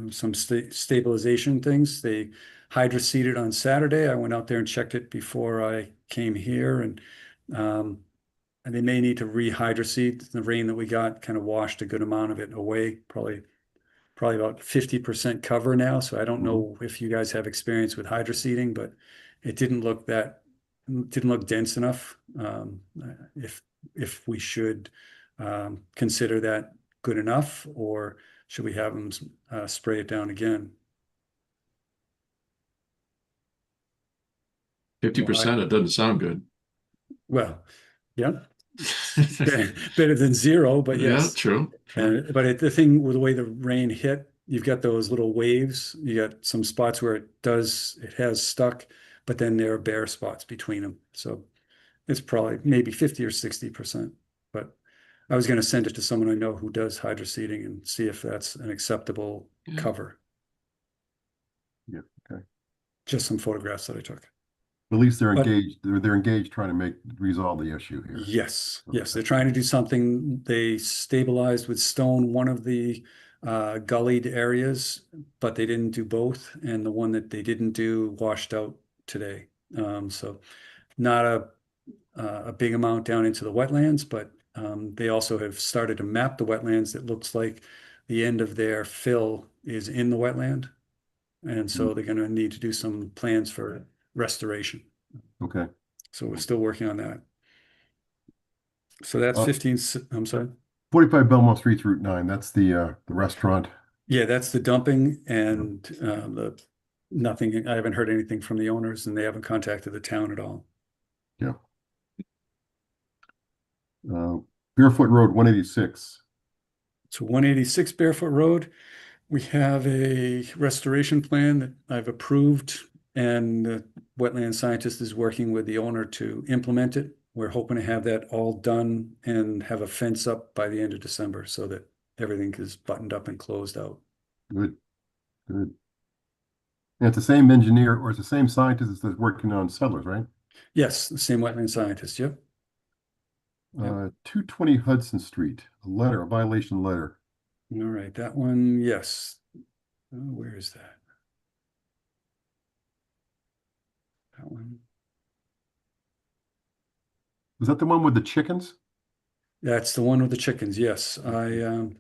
some stabilization things. They hydroseeded on Saturday. I went out there and checked it before I came here, and they may need to rehydroseed. The rain that we got kind of washed a good amount of it away, probably about 50% cover now. So I don't know if you guys have experience with hydroseeding, but it didn't look dense enough. If we should consider that good enough, or should we have them spray it down again? 50%, it doesn't sound good. Well, yeah. Better than zero, but yes. Yeah, true. But the thing with the way the rain hit, you've got those little waves. You got some spots where it has stuck, but then there are bare spots between them. So it's probably maybe 50 or 60%. But I was going to send it to someone I know who does hydro seeding and see if that's an acceptable Yeah. cover. Yeah, okay. Just some photographs that I took. At least they're But- engaged, they're engaged trying to resolve the issue here. Yes, yes, Okay. they're trying to do something. They stabilized with stone one of the gullied areas, but they didn't do both. And the one that they didn't do washed out today. So not a big amount down into the wetlands, but they also have started to map the wetlands. It looks like the end of their fill is in the wetland. And so they're going to need to do some plans for restoration. Okay. So we're still working on that. So that's 15, I'm sorry. 45 Belmont Street, Route 9. That's the restaurant. Yeah, that's the dumping and the nothing. I haven't heard anything from the owners and they haven't contacted the town at all. Yeah. Barefoot Road, 186. So 186 Barefoot Road, we have a restoration plan that I've approved and the wetland scientist is working with the owner to implement it. We're hoping to have that all done and have a fence up by the end of December so that everything is buttoned up and closed out. Good, good. And it's the same engineer or it's the same scientist that's working on Settlers, right? Yes, the same wetland scientist, yep. 220 Hudson Street, a violation letter. All right, that one, yes. Where is that? That one. Was that the one with the chickens? That's the one with the chickens, yes. I'm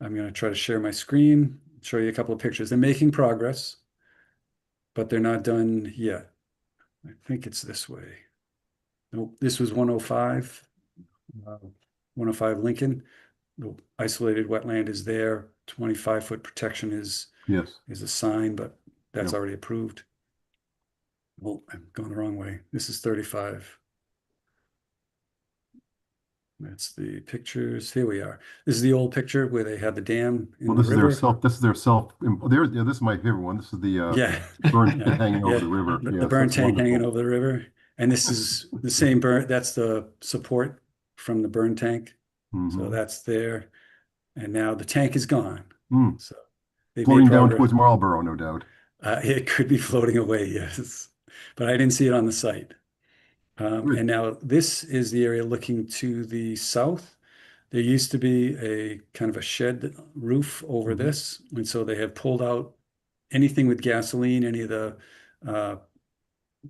going to try to share my screen, show you a couple of pictures. They're making progress, but they're not done yet. I think it's this way. Nope, this was 105. 105 Lincoln. The isolated wetland is there. 25-foot protection is a sign, but that's already approved. Oh, I'm going the wrong way. This is 35. That's the pictures. Here we are. This is the old picture where they had the dam in Well, the this is river. this is my favorite one. This is the burn Yeah. hanging over the river. The Yes, burn that's tank hanging wonderful. over the river. And this is the same burn. That's the support from the burn tank. So Mhm. that's there. And now the tank is gone. Mm. So they've Floating made down progress. towards Marlboro, no doubt. It could be floating away, yes. But I didn't see it on the site. And now this is the area looking to the south. There used to be a kind of a shed roof over this. And so they have pulled out anything with gasoline, any of the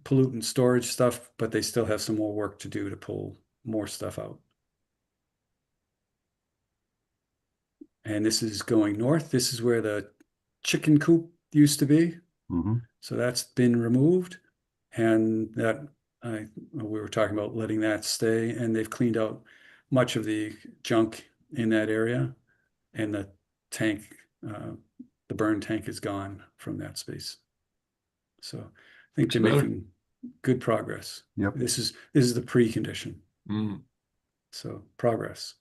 pollutant storage stuff, but they still have some more work to do to pull more stuff out. And this is going north. This is where the chicken coop used to be. Mm-hmm. So that's been removed. And that we were talking about letting that stay. And they've cleaned out much of the junk in that area. And the tank, the burn tank is gone from that space. So I think they're making good progress. Yep. This is the precondition. Mm. So progress.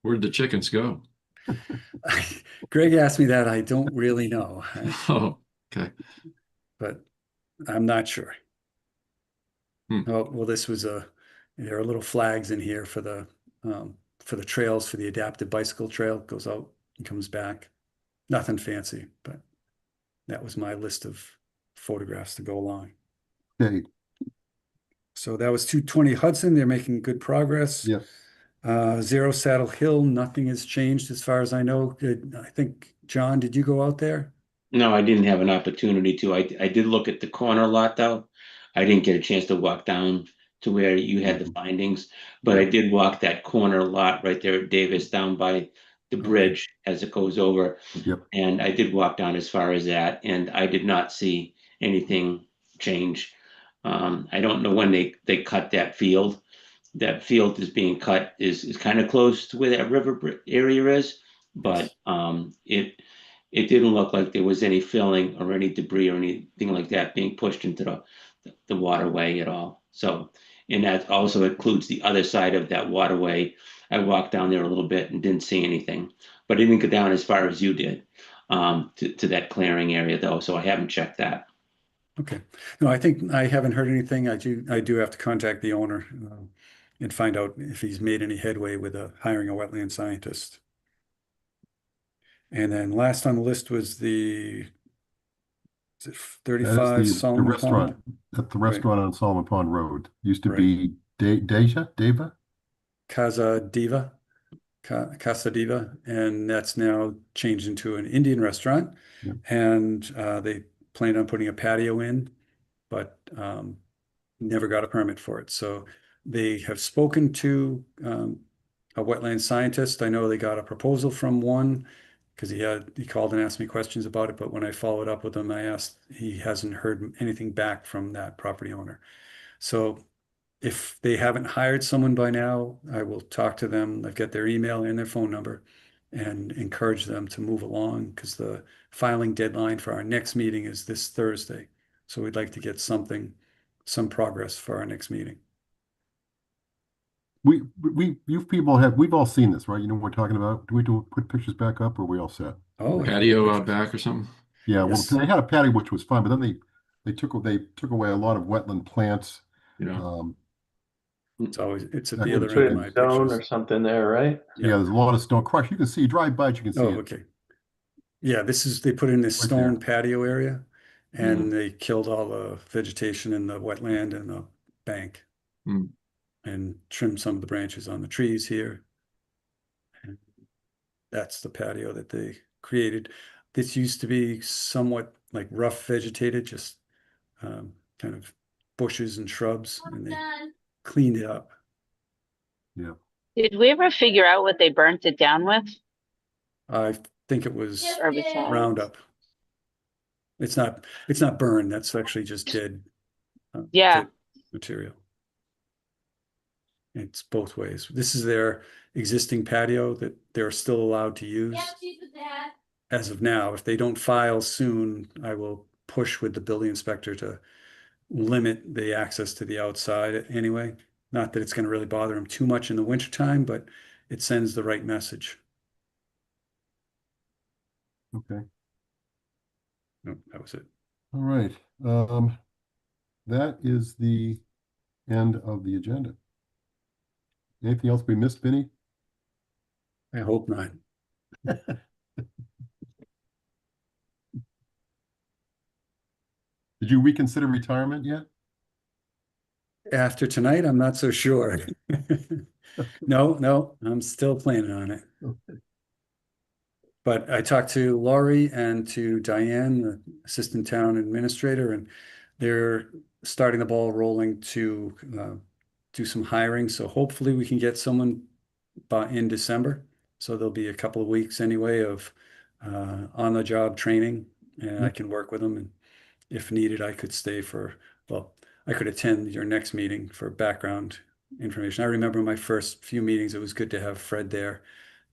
Where'd the chickens go? Greg asked me that. I don't really know. Oh, okay. But I'm not sure. Hmm. Oh, well, there are little flags in here for the trails, for the adaptive bicycle trail. Goes out and comes back. Nothing fancy, but that was my list of photographs to go along. Okay. So that was 220 Hudson. They're making good progress. Yes. 0 Saddle Hill, nothing has changed as far as I know. I think, John, did you go out there? No, I didn't have an opportunity to. I did look at the corner lot though. I didn't get a chance to walk down to where you had the findings, but I did walk that corner lot right there at Davis down by the bridge as it goes over. Yep. And I did walk down as far as that, and I did not see anything change. I don't know when they cut that field. That field is being cut is kind of close to where that river area is, but it didn't look like there was any filling or any debris or anything like that being pushed into the waterway at all. So, and that also includes the other side of that waterway. I walked down there a little bit and didn't see anything, but I didn't go down as far as you did to that clearing area though. So I haven't checked that. Okay. No, I think I haven't heard anything. I do have to contact the owner and find out if he's made any headway with hiring a wetland scientist. And then last on the list was is it That 35 is the Solomon restaurant, Pond? at the restaurant on Solomon Pond Road. Used to be Deva? Casa Diva, Casa Diva, and that's now changed into an Indian restaurant. Yeah. And they planned on putting a patio in, but never got a permit for it. So they have spoken to a wetland scientist. I know they got a proposal from one because he called and asked me questions about it. But when I followed up with him, he hasn't heard anything back from that property owner. So if they haven't hired someone by now, I will talk to them. I've got their email and their phone number and encourage them to move along because the filing deadline for our next meeting is this Thursday. So we'd like to get some progress for our next meeting. We've all seen this, right? You know what we're talking about? Do we put pictures back up or are we all set? Oh, Patio out back or something? Yeah, Yes. well, they had a patio which was fine, but then they took away a lot of wetland plants. Yeah. It's at That the would other Put end of in my stone or pictures. something there, right? Yeah, there's a lot of stone crushed. You can see, drive by it, you can see Oh, it. okay. Yeah, they put in this Right there. stone patio area and they killed all the vegetation in the wetland and the bank Mm. and trimmed some of the branches on the trees here. And that's the patio that they created. This used to be somewhat like rough vegetated, just kind of bushes and shrubs, and they cleaned it up. Yeah. Did we ever figure out what they burnt it down with? I think it was Herbicide. Roundup. It's not burned. That's actually just dead. Yeah. Dead material. It's both ways. This is their existing patio that they're still allowed to use. As of now, if they don't file soon, I will push with the building inspector to limit the access to the outside anyway. Not that it's going to really bother them too much in the wintertime, but it sends the right message. Okay. No, that was it. All right. That is the end of the agenda. Anything else we missed, Vinny? I hope not. Did you reconsider retirement yet? After tonight, I'm not so sure. No, I'm still planning on it. Okay. But I talked to Laurie and to Diane, the assistant town administrator, and they're starting the ball rolling to do some hiring. So hopefully we can get someone in December. So there'll be a couple of weeks anyway of on-the-job training, and I can work with them. And if needed, I could I could attend your next meeting for background information. I remember my first few meetings, it was good to have Fred there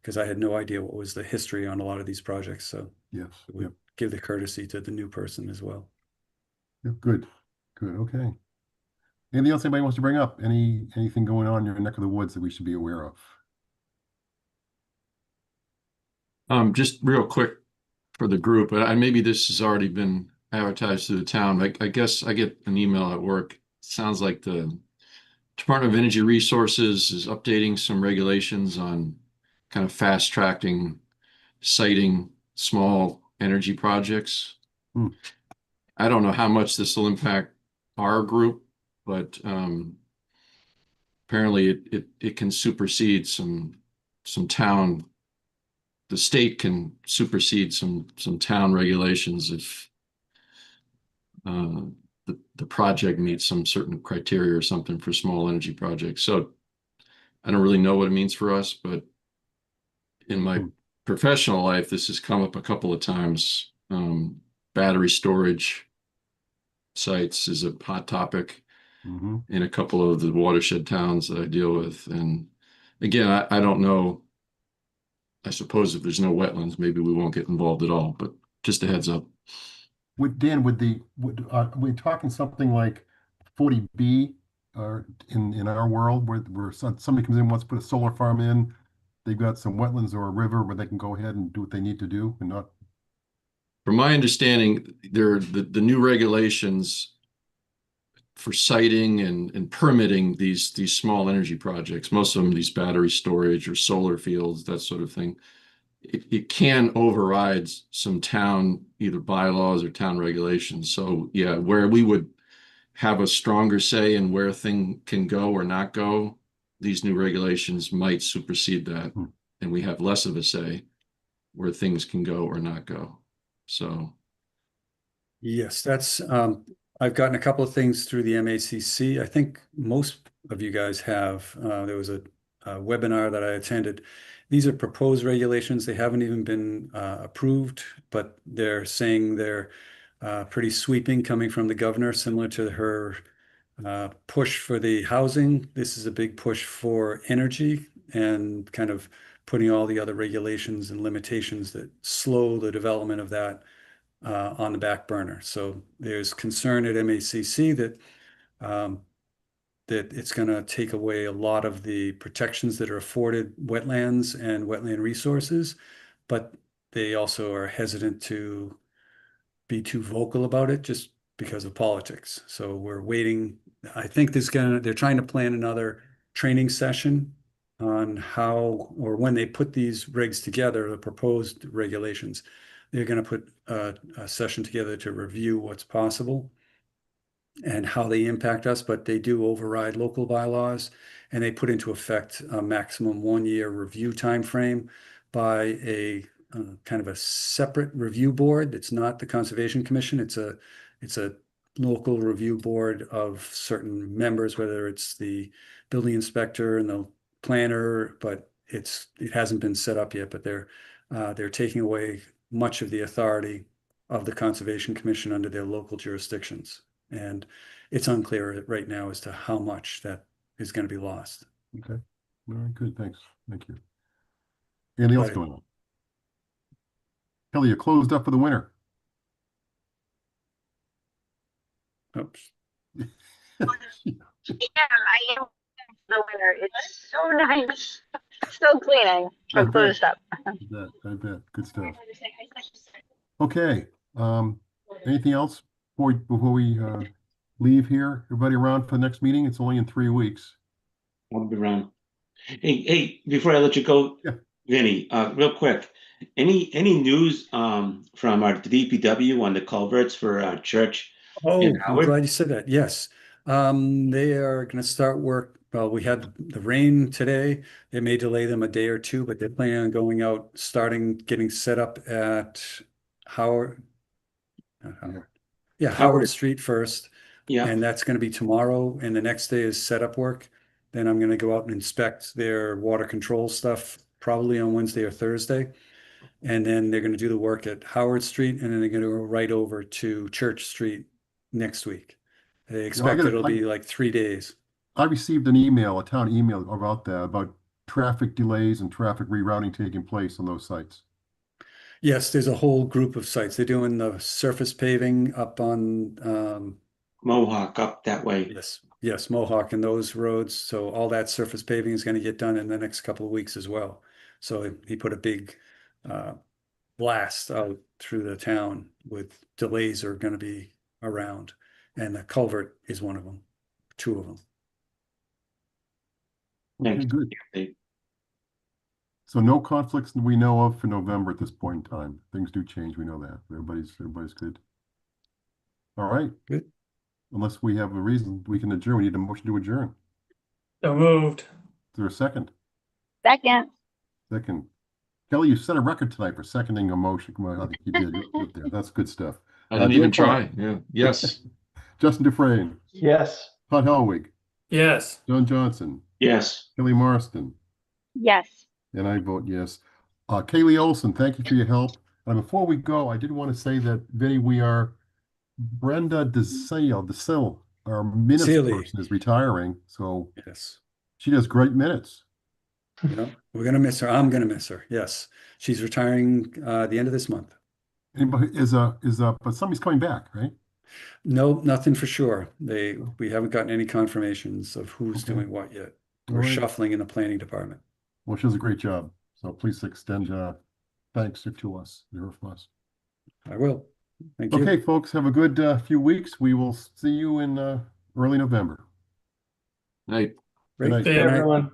because I had no idea what was the history on a lot of these projects. So Yes. it would give the courtesy to the new person as well. Yep. Good. Okay. Anything else anybody wants to bring up? Anything going on in your neck of the woods that we should be aware of? Just real quick for the group, maybe this has already been advertised to the town. I guess I get an email at work. Sounds like the Department of Energy Resources is updating some regulations on kind of fast tracking siting small energy projects. I don't know how much this will impact our group, but apparently it can supersede some town. The state can supersede some town regulations if the project meets some certain criteria or something for small energy projects. So I don't really know what it means for us, but in my professional life, this has come up a couple of times. Battery storage sites is a hot topic in a couple of the watershed towns that I deal with. And again, I don't know. I suppose if there's no wetlands, maybe we won't get involved at all, but just a heads up. Dan, are we talking something like 40B in our world where somebody comes in, wants to put a solar farm in, they've got some wetlands or a river where they can go ahead and do what they need to do and not? From my understanding, the new regulations for siting and permitting these small energy projects, most of them these battery storage or solar fields, that sort of thing. It can override some town either bylaws or town regulations. So yeah, where we would have a stronger say in where thing can go or not go, these new regulations might supersede that, and we have less of a say where things can go or not go. So Yes, that's, I've gotten a couple of things through the MACC. I think most of you guys have. There was a webinar that I attended. These are proposed regulations. They haven't even been approved, but they're saying they're pretty sweeping, coming from the governor, similar to her push for the housing. This is a big push for energy and kind of putting all the other regulations and limitations that slow the development of that on the back burner. So there's concern at MACC that that it's going to take away a lot of the protections that are afforded wetlands and wetland resources, but they also are hesitant to be too vocal about it just because of politics. So we're waiting. I think they're trying to plan another training session on how or when they put these regs together, the proposed regulations. They're going to put a session together to review what's possible and how they impact us, but they do override local bylaws, and they put into effect a maximum 1-year review timeframe by a kind of a separate review board. It's not the Conservation Commission. It's a local review board of certain members, whether it's the building inspector and the planner, but it hasn't been set up yet. But they're taking away much of the authority of the Conservation Commission under their local jurisdictions. And it's unclear right now as to how much that is going to be lost. Okay. All right, good. Thanks. Thank you. Anything else Right. going on? Kelly, you closed up for the winter. Oops. Yeah, I am the winner. It's so nice. Still cleaning. I So bet. closed up. I bet. Good stuff. Okay. Anything else before we leave here? Everybody around for the next meeting? It's only in 3 weeks. I'll be around. Hey, before I let you go, Yeah. Vinny, real quick, any news from our DPW on the culverts for our church? Oh, in I'm Howard? glad you said that. Yes. They are going to start work. Well, we had the rain today. It may delay them a day or two, but they're planning on going out, getting set up at Howard. Not Howard. Yeah, Howard Street first. Yeah. And that's going to be tomorrow. And the next day is setup work. Then I'm going to go out and inspect their water control stuff, probably on Wednesday or Thursday. And then they're going to do the work at Howard Street, and then they're going to go right over to Church Street next week. They expect it'll be like 3 days. I received an email, a town email about that, about traffic delays and traffic rerouting taking place on those sites. Yes, there's a whole group of sites. They're doing the surface paving up on Mohawk up that way. Yes, Mohawk and those roads. So all that surface paving is going to get done in the next couple of weeks as well. So he put a big blast out through the town with delays are going to be around, and the culvert is one of them, 2 of them. Okay, Thanks. good. So no conflicts we know of for November at this point in time. Things do change, we know that. Everybody's good. All right. Good. Unless we have a reason we can adjourn. We need a motion to adjourn. So moved. Is there a second? Second. Second. Kelly, you set a record tonight for seconding a motion. Come on, I think you did. You're up there. That's good stuff. I didn't Dan even Clark. try. Yeah. Yes. Justin Dufresne. Yes. Todd Helwig. Yes. John Johnson. Yes. Kelly Marston. Yes. And I vote yes. Kaylee Olson, thank you for your help. Before we go, I did want to say that, Vinny, Brenda DeSille, our minutes Sealy. person, is retiring. So Yes. she does great minutes. We're going to miss her. I'm going to miss her. Yes. She's retiring the end of this month. Anybody but somebody's coming back, right? No, nothing for sure. We haven't gotten any confirmations of who's doing what yet. All We're right. shuffling in the planning department. Well, she does a great job. So please extend thanks to us, from us. I will. Thank you. Okay, folks, have a good few weeks. We will see you in early November. Right. Good night. Great. Yeah, Good night. Everyone.